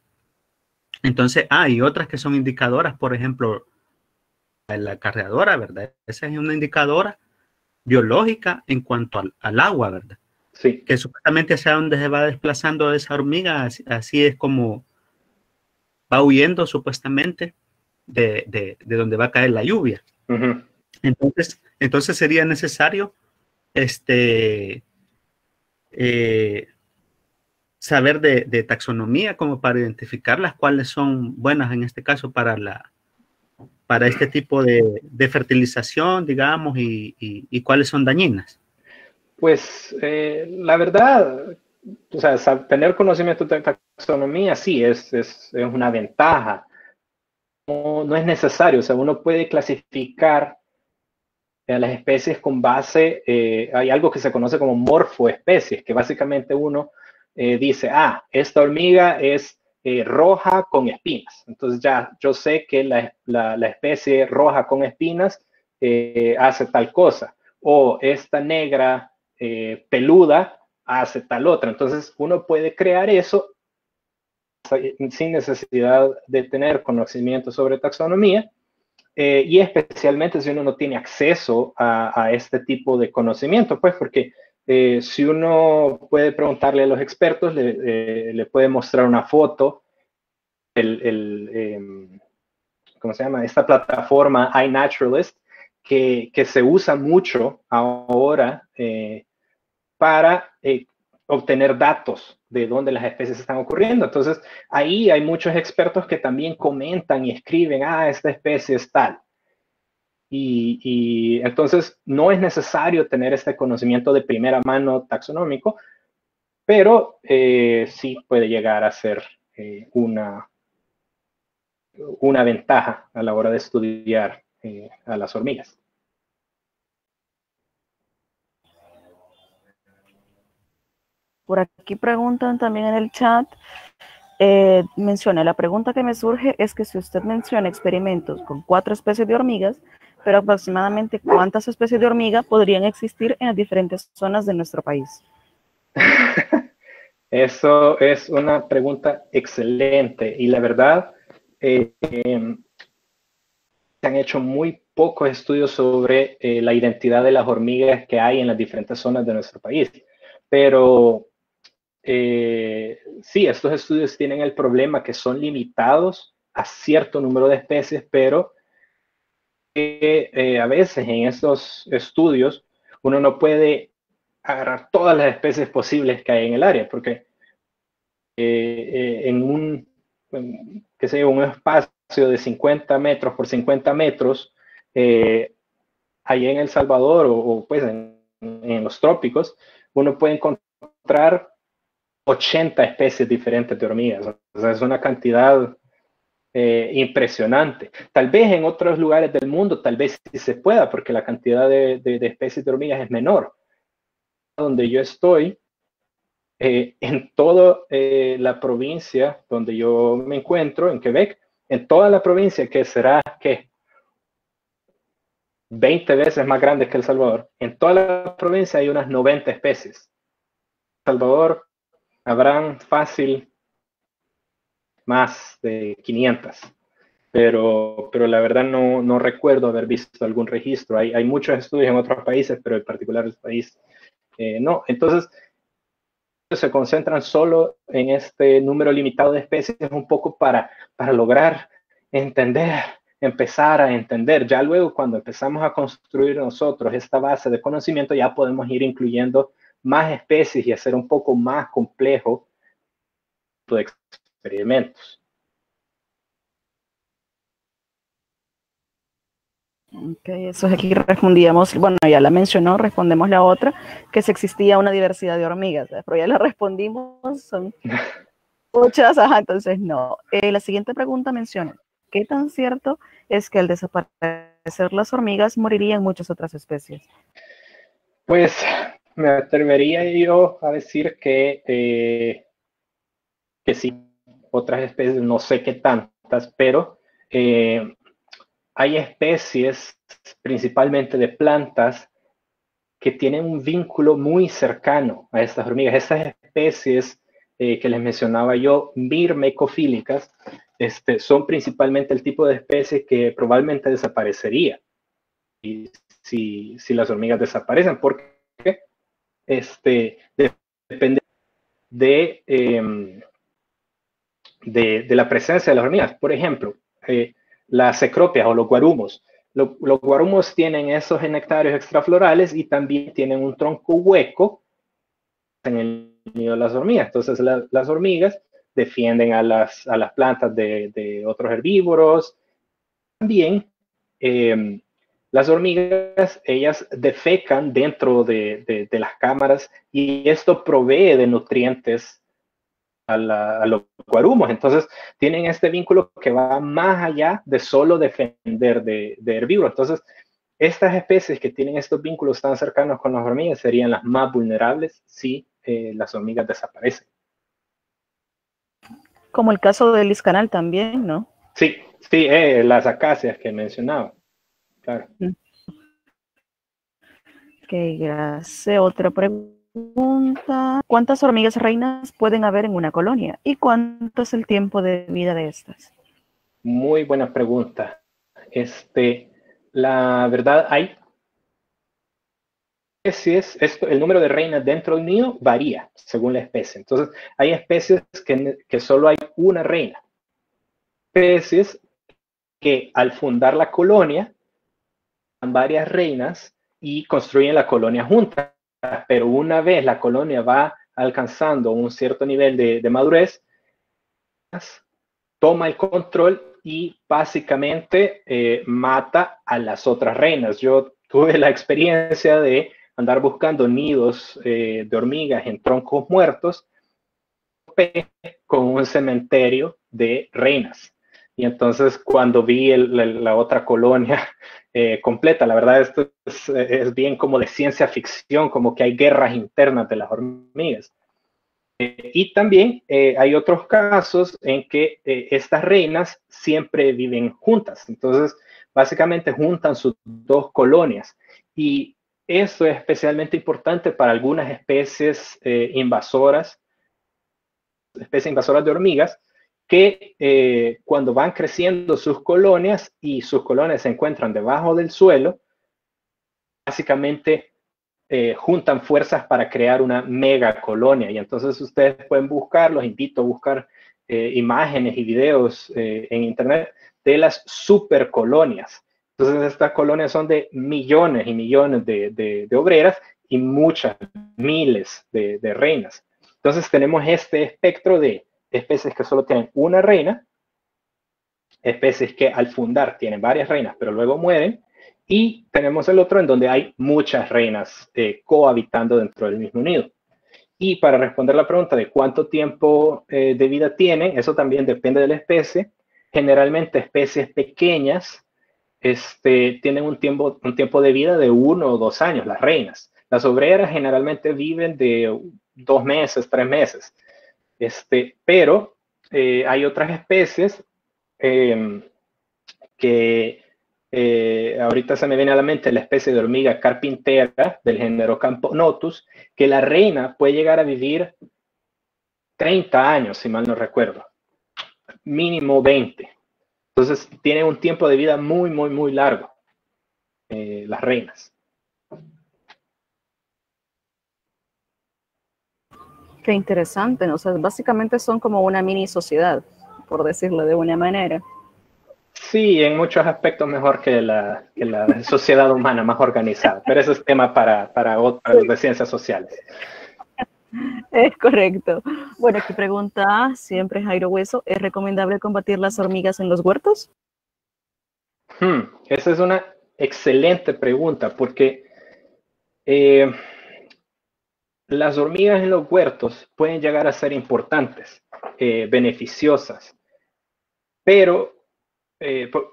Entonces, hay otras que son indicadoras, por ejemplo, la carreadora, ¿verdad? Esa es una indicadora biológica en cuanto al agua, ¿verdad?
Sí.
Que supuestamente hacia donde se va desplazando esa hormiga, así es como va huyendo supuestamente de donde va a caer la lluvia.
Uh-huh.
Entonces sería necesario saber de taxonomía como para identificar las cuales son buenas en este caso para este tipo de fertilización, digamos, y cuáles son dañinas.
Pues la verdad, o sea, tener conocimiento de taxonomía sí es una ventaja, no es necesario. O sea, uno puede clasificar a las especies con base, hay algo que se conoce como morfoespecies, que básicamente uno dice, esta hormiga es roja con espinas. Entonces ya yo sé que la especie roja con espinas hace tal cosa. O esta negra peluda hace tal otra. Entonces uno puede crear eso sin necesidad de tener conocimiento sobre taxonomía. Y especialmente si uno no tiene acceso a este tipo de conocimiento, pues porque si uno puede preguntarle a los expertos, le puede mostrar una foto, ¿cómo se llama? Esta plataforma iNaturalist, que se usa mucho ahora para obtener datos de dónde las especies están ocurriendo. Entonces, ahí hay muchos expertos que también comentan y escriben, esta especie es tal. Y entonces no es necesario tener este conocimiento de primera mano taxonómico, pero sí puede llegar a ser una ventaja a la hora de estudiar a las hormigas.
Por aquí preguntan también en el chat, la pregunta que me surge es que si usted menciona experimentos con 4 especies de hormigas, pero aproximadamente ¿cuántas especies de hormiga podrían existir en las diferentes zonas de nuestro país?
Eso es una pregunta excelente y la verdad se han hecho muy pocos estudios sobre la identidad de las hormigas que hay en las diferentes zonas de nuestro país, pero sí, estos estudios tienen el problema que son limitados a cierto número de especies, pero a veces en estos estudios uno no puede agarrar todas las especies posibles que hay en el área, porque en un espacio de 50 metros por 50 metros, allá en El Salvador o pues en los trópicos, uno puede encontrar 80 especies diferentes de hormigas. O sea, es una cantidad impresionante. Tal vez en otros lugares del mundo, tal vez sí se pueda, porque la cantidad de especies de hormigas es menor. Donde yo estoy, en toda la provincia donde yo me encuentro, en Quebec, en toda la provincia, que será que 20 veces más grande que El Salvador, en toda la provincia hay unas 90 especies. En El Salvador habrán fácil más de 500, pero la verdad no recuerdo haber visto algún registro. Hay muchos estudios en otros países, pero en particular el país no. Entonces, se concentran solo en este número limitado de especies un poco para lograr entender, empezar a entender. Ya luego, cuando empezamos a construir nosotros esta base de conocimiento, ya podemos ir incluyendo más especies y hacer un poco más complejo de experimentos.
Ok, eso es aquí respondíamos, bueno, ya la mencionó, respondemos la otra, que si existía una diversidad de hormigas, pero ya la respondimos, son muchas, entonces no. La siguiente pregunta menciona, ¿qué tan cierto es que al desaparecer las hormigas morirían muchas otras especies?
Pues me atrevería yo a decir que sí, otras especies, no sé qué tantas, pero hay especies, principalmente de plantas, que tienen un vínculo muy cercano a estas hormigas. Estas especies que les mencionaba yo, myrmecofílicas, son principalmente el tipo de especie que probablemente desaparecería si las hormigas desaparecen, porque depende de la presencia de las hormigas. Por ejemplo, las cecropias o los guarumos. Los guarumos tienen esos nectarios extraflorales y también tienen un tronco hueco en el nido de las hormigas. Entonces, las hormigas defienden a las plantas de otros herbívoros. También, las hormigas, ellas defecan dentro de las cámaras y esto provee de nutrientes a los guarumos. Entonces, tienen este vínculo que va más allá de solo defender de herbívoros. Entonces, estas especies que tienen estos vínculos tan cercanos con las hormigas serían las más vulnerables si las hormigas desaparecen.
Como el caso del Liscanal también, ¿no?
Sí, sí, las acacias que mencionaba. Claro.
Ok, gracias. Otra pregunta. ¿Cuántas hormigas reinas pueden haber en una colonia? ¿Y cuánto es el tiempo de vida de estas?
Muy buena pregunta. La verdad, hay especies, el número de reinas dentro del nido varía según la especie. Entonces, hay especies que solo hay una reina. Especies que al fundar la colonia, varias reinas y construyen la colonia juntas. Pero una vez la colonia va alcanzando un cierto nivel de madurez, toma el control y básicamente mata a las otras reinas. Yo tuve la experiencia de andar buscando nidos de hormigas en troncos muertos con un cementerio de reinas. Y entonces cuando vi la otra colonia completa, la verdad esto es bien como de ciencia ficción, como que hay guerras internas de las hormigas. Y también hay otros casos en que estas reinas siempre viven juntas. Entonces, básicamente juntan sus dos colonias. Y eso es especialmente importante para algunas especies invasoras de hormigas, que cuando van creciendo sus colonias y sus colonias se encuentran debajo del suelo, básicamente juntan fuerzas para crear una mega colonia. Y entonces ustedes pueden buscar, los invito a buscar imágenes y videos en internet de las supercolonias. Entonces estas colonias son de millones y millones de obreras y muchas, miles de reinas. Entonces tenemos este espectro de especies que solo tienen una reina, especies que al fundar tienen varias reinas pero luego mueren, y tenemos el otro en donde hay muchas reinas cohabitando dentro del mismo nido. Y para responder la pregunta de cuánto tiempo de vida tienen, eso también depende de la especie. Generalmente especies pequeñas tienen un tiempo de vida de 1 o 2 años, las reinas. Las obreras generalmente viven de 2 meses, 3 meses. Pero hay otras especies que ahorita se me viene a la mente la especie de hormiga carpintera del género Camponotus, que la reina puede llegar a vivir 30 años, si mal no recuerdo, mínimo 20. Entonces tienen un tiempo de vida muy, muy, muy largo, las reinas.
Qué interesante, ¿no? O sea, básicamente son como una mini sociedad, por decirlo de una manera.
Sí, en muchos aspectos mejor que la sociedad humana, más organizada, pero ese es tema para otros de ciencias sociales.
Es correcto. Bueno, aquí pregunta siempre Jairo Hueso, ¿es recomendable combatir las hormigas en los huertos?
Esa es una excelente pregunta, porque las hormigas en los huertos pueden llegar a ser importantes, beneficiosas, pero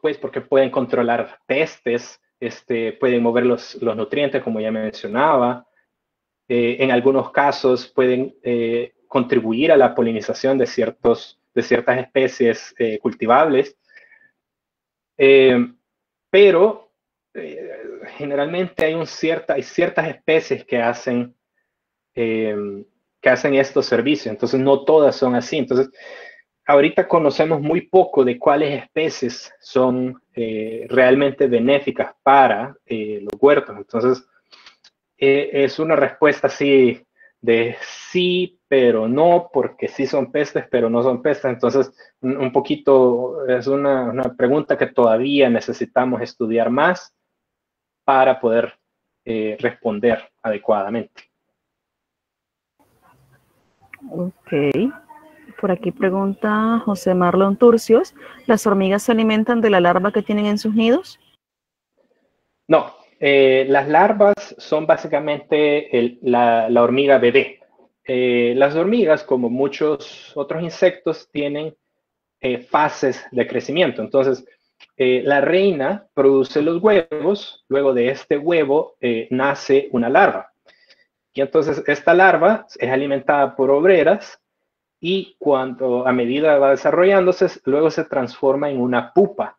pues porque pueden controlar pestes, pueden mover los nutrientes, como ya mencionaba. En algunos casos pueden contribuir a la polinización de ciertas especies cultivables. Pero generalmente hay ciertas especies que hacen estos servicios. Entonces, no todas son así. Entonces, ahorita conocemos muy poco de cuáles especies son realmente benéficas para los huertos. Entonces, es una respuesta así de sí, pero no, porque sí son pestes, pero no son pestes. Entonces, un poquito es una pregunta que todavía necesitamos estudiar más para poder responder adecuadamente.
Ok. Por aquí pregunta José Marlon Turcios, ¿las hormigas se alimentan de la larva que tienen en sus nidos?
No, las larvas son básicamente la hormiga bebé. las hormigas, como muchos otros insectos, tienen fases de crecimiento. Entonces, la reina produce los huevos, luego de este huevo nace una larva. Y entonces esta larva es alimentada por obreras y a medida va desarrollándose, luego se transforma en una pupa,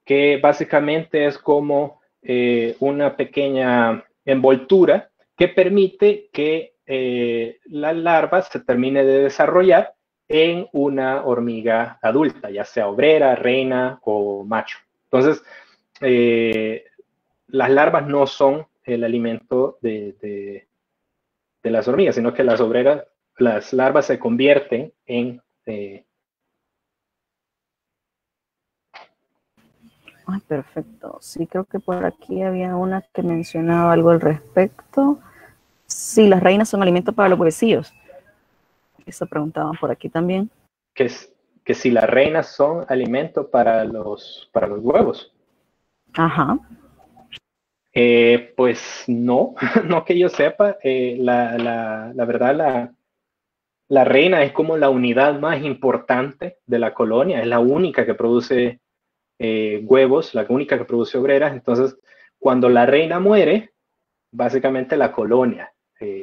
que básicamente es como una pequeña envoltura que permite que la larva se termine de desarrollar en una hormiga adulta, ya sea obrera, reina o macho. Entonces, las larvas no son el alimento de las hormigas, sino que las larvas se convierten en...
Perfecto. Sí, creo que por aquí había una que mencionaba algo al respecto. Sí, las reinas son alimento para los huevecillos. Eso preguntaban por aquí también.
Que si las reinas son alimento para los huevos.
Ajá.
Pues no, no que yo sepa. La verdad, la reina es como la unidad más importante de la colonia, es la única que produce huevos, la única que produce obreras. Entonces, cuando la reina muere, básicamente la colonia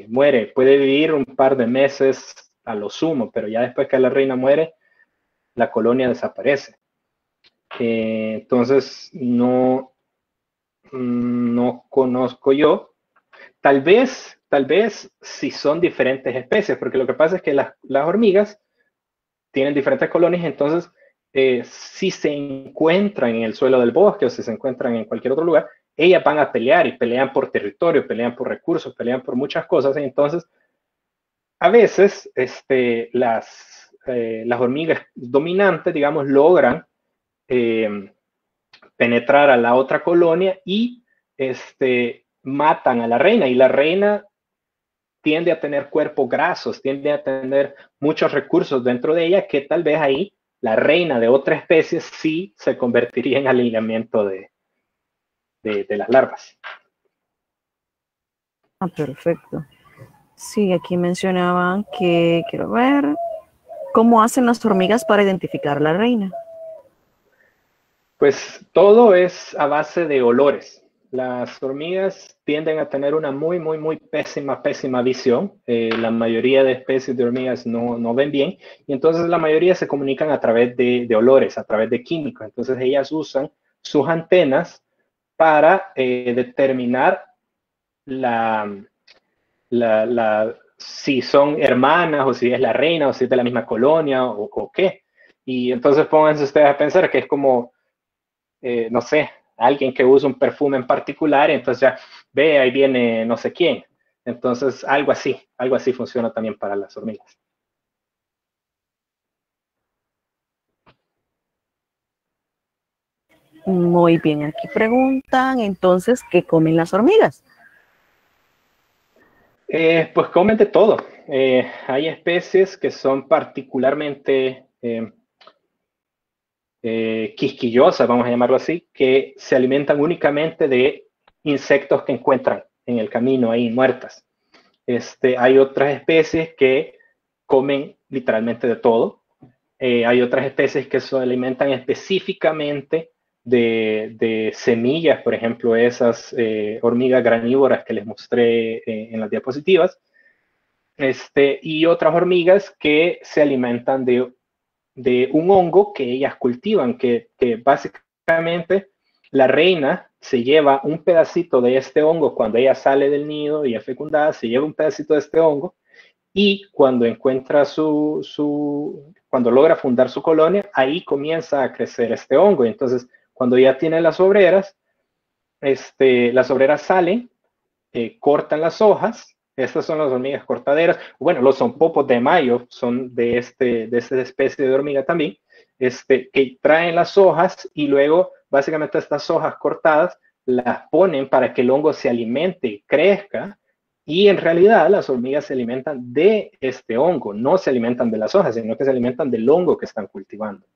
muere. Puede vivir un par de meses a lo sumo, pero ya después que la reina muere, la colonia desaparece. Entonces, no conozco yo. Tal vez si son diferentes especies, porque lo que pasa es que las hormigas tienen diferentes colonias, entonces si se encuentran en el suelo del bosque o si se encuentran en cualquier otro lugar, ellas van a pelear y pelean por territorio, pelean por recursos, pelean por muchas cosas. Y entonces, a veces las hormigas dominantes, digamos, logran penetrar a la otra colonia y matan a la reina. Y la reina tiende a tener cuerpos grasos, tiende a tener muchos recursos dentro de ella, que tal vez ahí la reina de otra especie sí se convertiría en alineamiento de las larvas.
Perfecto. Sí, aquí mencionaban que, quiero ver, ¿cómo hacen las hormigas para identificar a la reina?
Pues todo es a base de olores. Las hormigas tienden a tener una muy pésima visión. La mayoría de especies de hormigas no ven bien, y entonces la mayoría se comunican a través de olores, a través de químicos. Entonces ellas usan sus antenas para determinar si son hermanas o si es la reina o si es de la misma colonia o qué. Y entonces pónganse ustedes a pensar que es como, no sé, alguien que usa un perfume en particular y entonces ya ve, ahí viene no sé quién. Entonces algo así funciona también para las hormigas.
Muy bien, aquí preguntan entonces, ¿qué comen las hormigas?
Pues comen de todo. Hay especies que son particularmente quisquillosas, vamos a llamarlo así, que se alimentan únicamente de insectos que encuentran en el camino ahí muertas. Hay otras especies que comen literalmente de todo. Hay otras especies que se alimentan específicamente de semillas, por ejemplo, esas hormigas granívoras que les mostré en las diapositivas. Y otras hormigas que se alimentan de un hongo que ellas cultivan, que básicamente la reina se lleva un pedacito de este hongo cuando ella sale del nido y es fecundada, se lleva un pedacito de este hongo, y cuando encuentra cuando logra fundar su colonia, ahí comienza a crecer este hongo. Entonces, cuando ya tiene las obreras salen, cortan las hojas. Estas son las hormigas cortaderas. Bueno, los zompopos de mayo son de esta especie de hormiga también, que traen las hojas y luego básicamente estas hojas cortadas las ponen para que el hongo se alimente y crezca. Y en realidad las hormigas se alimentan de este hongo, no se alimentan de las hojas, sino que se alimentan del hongo que están cultivando.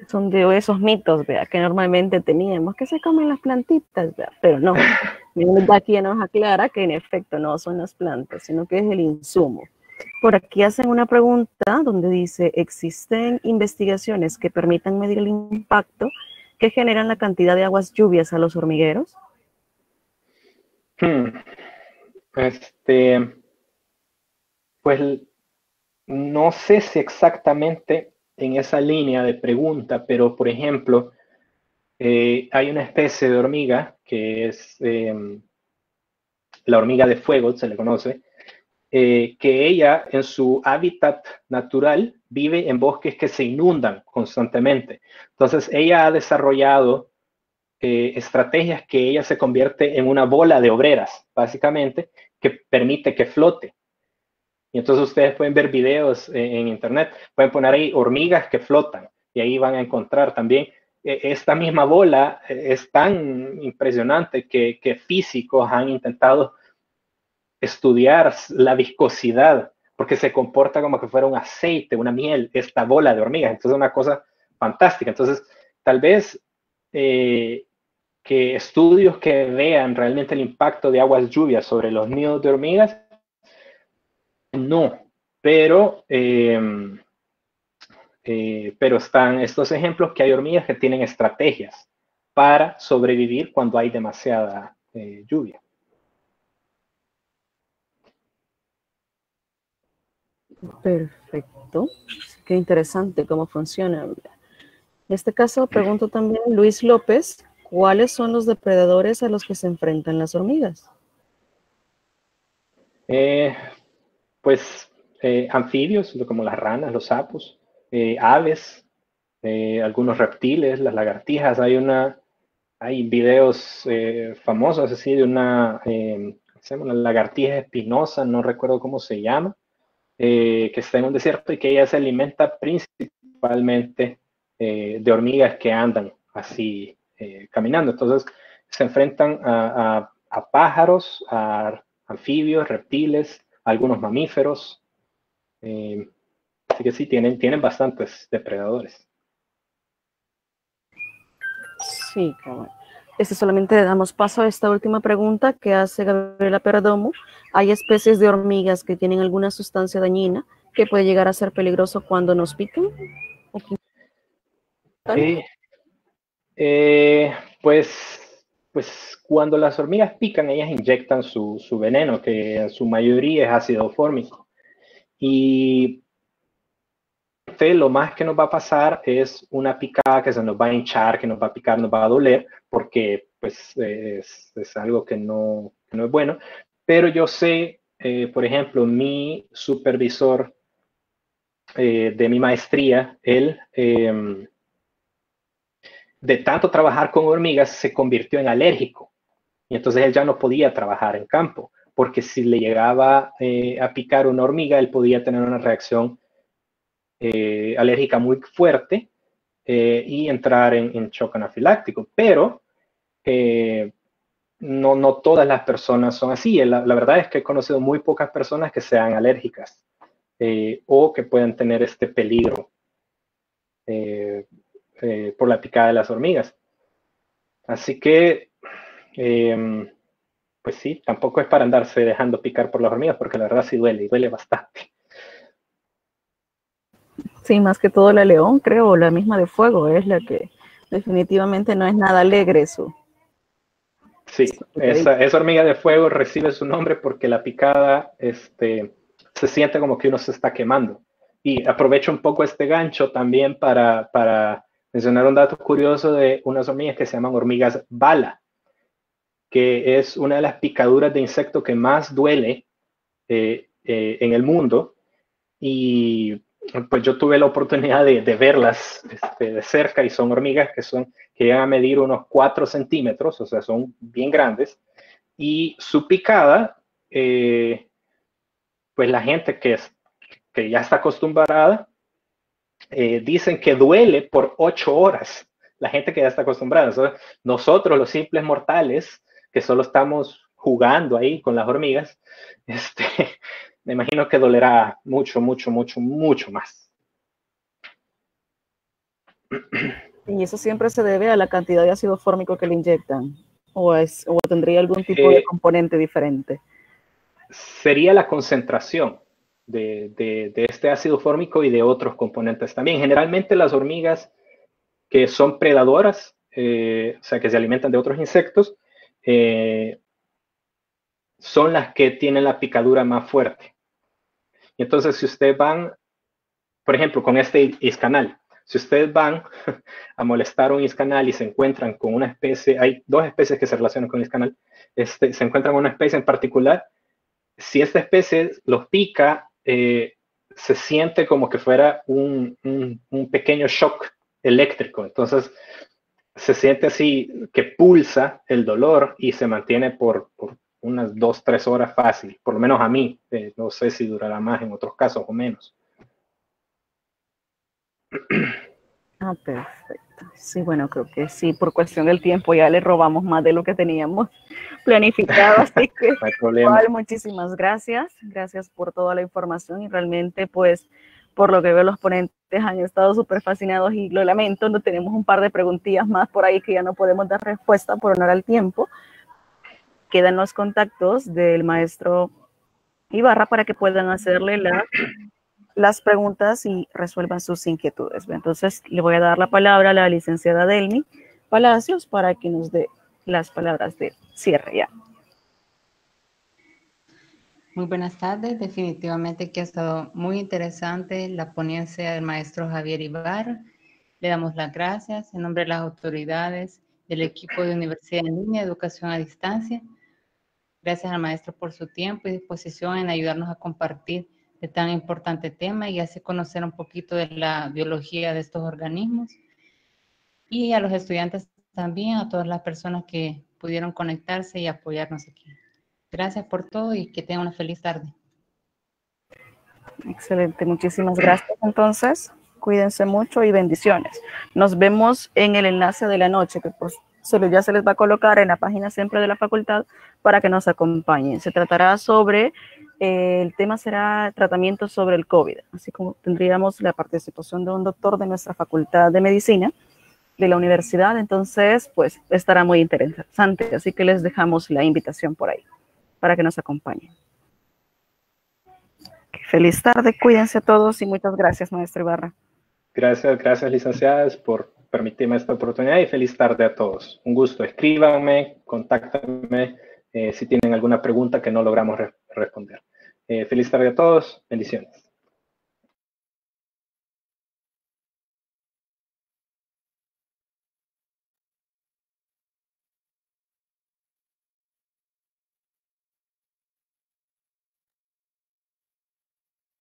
Son de esos mitos, ¿vea? Que normalmente teníamos, que se comen las plantitas, ¿vea? Pero no, Aquí nos aclara que en efecto no son las plantas, sino que es el insumo. Por aquí hacen una pregunta donde dice, ¿existen investigaciones que permitan medir el impacto que generan la cantidad de aguas lluvias a los hormigueros?
Pues no sé si exactamente en esa línea de pregunta, pero por ejemplo, hay una especie de hormiga que es la hormiga de fuego, se le conoce, que ella en su hábitat natural vive en bosques que se inundan constantemente. Entonces ella ha desarrollado estrategias que ella se convierte en una bola de obreras, básicamente, que permite que flote. Y entonces ustedes pueden ver videos en internet, pueden poner ahí hormigas que flotan y ahí van a encontrar también esta misma bola. Es tan impresionante que físicos han intentado estudiar la viscosidad, porque se comporta como que fuera un aceite, una miel, esta bola de hormigas. Entonces es una cosa fantástica. Entonces, tal vez que estudios que vean realmente el impacto de aguas lluvias sobre los nidos de hormigas, no, pero están estos ejemplos que hay hormigas que tienen estrategias para sobrevivir cuando hay demasiada lluvia.
Perfecto. Qué interesante cómo funciona. En este caso, pregunto también, Luis López, ¿cuáles son los depredadores a los que se enfrentan las hormigas?
Anfibios, como las ranas, los sapos, aves, algunos reptiles, las lagartijas. Hay videos famosos así de una lagartija espinosa, no recuerdo cómo se llama, que está en un desierto y que ella se alimenta principalmente de hormigas que andan así caminando. Entonces se enfrentan a pájaros, a anfibios, reptiles, algunos mamíferos. Así que sí, tienen bastantes depredadores.
Sí, claro. Solamente le damos paso a esta última pregunta que hace Gabriela Perdomo. ¿Hay especies de hormigas que tienen alguna sustancia dañina que puede llegar a ser peligroso cuando nos pican?
Pues cuando las hormigas pican, ellas inyectan su veneno, que en su mayoría es ácido fórmico. Y lo más que nos va a pasar es una picada que se nos va a hinchar, que nos va a picar, nos va a doler, porque pues es algo que no es bueno. Pero yo sé, por ejemplo, mi supervisor de mi maestría, él de tanto trabajar con hormigas se convirtió en alérgico. Y entonces él ya no podía trabajar en campo, porque si le llegaba a picar una hormiga, él podía tener una reacción alérgica muy fuerte y entrar en shock anafiláctico. Pero no todas las personas son así. La verdad es que he conocido muy pocas personas que sean alérgicas o que puedan tener este peligro por la picada de las hormigas. Así que, pues sí, tampoco es para andarse dejando picar por las hormigas, porque la verdad sí duele, y duele bastante.
Sí, más que todo la león, creo, la misma de fuego, es la que definitivamente no es nada alegre eso.
Sí, esa hormiga de fuego recibe su nombre porque la picada se siente como que uno se está quemando. Y aprovecho un poco este gancho también para mencionar un dato curioso de unas hormigas que se llaman hormigas bala, que es una de las picaduras de insecto que más duele en el mundo. Y pues yo tuve la oportunidad de verlas de cerca, y son hormigas que llegan a medir unos 4 centímetros, o sea, son bien grandes. Y su picada, pues la gente que ya está acostumbrada, dicen que duele por 8 horas. La gente que ya está acostumbrada. Entonces, nosotros, los simples mortales, que solo estamos jugando ahí con las hormigas, me imagino que dolerá mucho, mucho, mucho, mucho más.
Y eso siempre se debe a la cantidad de ácido fórmico que le inyectan. ¿O tendría algún tipo de componente diferente?
Sería la concentración de este ácido fórmico y de otros componentes también. Generalmente las hormigas que son predadoras, o sea, que se alimentan de otros insectos, son las que tienen la picadura más fuerte. Y entonces, si ustedes van, por ejemplo, con este iscanal, si ustedes van a molestar un iscanal y se encuentran con una especie, hay dos especies que se relacionan con el iscanal, se encuentran con una especie en particular, si esta especie los pica, se siente como que fuera un pequeño shock eléctrico. Entonces, se siente así que pulsa el dolor y se mantiene por unas 2-3 horas fácil, por lo menos a mí. No sé si durará más en otros casos o menos.
Ah, perfecto. Sí, bueno, creo que sí, por cuestión del tiempo ya le robamos más de lo que teníamos planificado, así que
no hay problema.
igual, muchísimas gracias. Gracias por toda la información y realmente, pues, por lo que veo, los ponentes han estado súper fascinados y lo lamento, no tenemos un par de preguntillas más por ahí que ya no podemos dar respuesta por honor al tiempo. Quedan los contactos del maestro Ibarra para que puedan hacerle las preguntas y resuelvan sus inquietudes. Entonces, le voy a dar la palabra a la licenciada Delmi Palacios para que nos dé las palabras de cierre ya.
Muy buenas tardes. Definitivamente que ha estado muy interesante la ponencia del maestro Javier Ibarra. Le damos las gracias en nombre de las autoridades del equipo de Universidad en Línea, Educación a Distancia. Gracias al maestro por su tiempo y disposición en ayudarnos a compartir de tan importante tema y así conocer un poquito de la biología de estos organismos. Y a los estudiantes también, a todas las personas que pudieron conectarse y apoyarnos aquí. Gracias por todo y que tengan una feliz tarde.
Excelente, muchísimas gracias. Entonces, cuídense mucho y bendiciones. Nos vemos en el enlace de la noche, que pues ya se les va a colocar en la página siempre de la facultad para que nos acompañen. Se tratará sobre, el tema será tratamiento sobre el COVID, así como tendríamos la participación de un doctor de nuestra facultad de medicina de la universidad, entonces pues estará muy interesante, así que les dejamos la invitación por ahí para que nos acompañen. Feliz tarde, cuídense todos y muchas gracias, maestro Ibarra.
Gracias, licenciadas, por permitirme esta oportunidad y feliz tarde a todos. Un gusto, escríbanme, contáctenme si tienen alguna pregunta que no logramos responder. Feliz tarde a todos, bendiciones.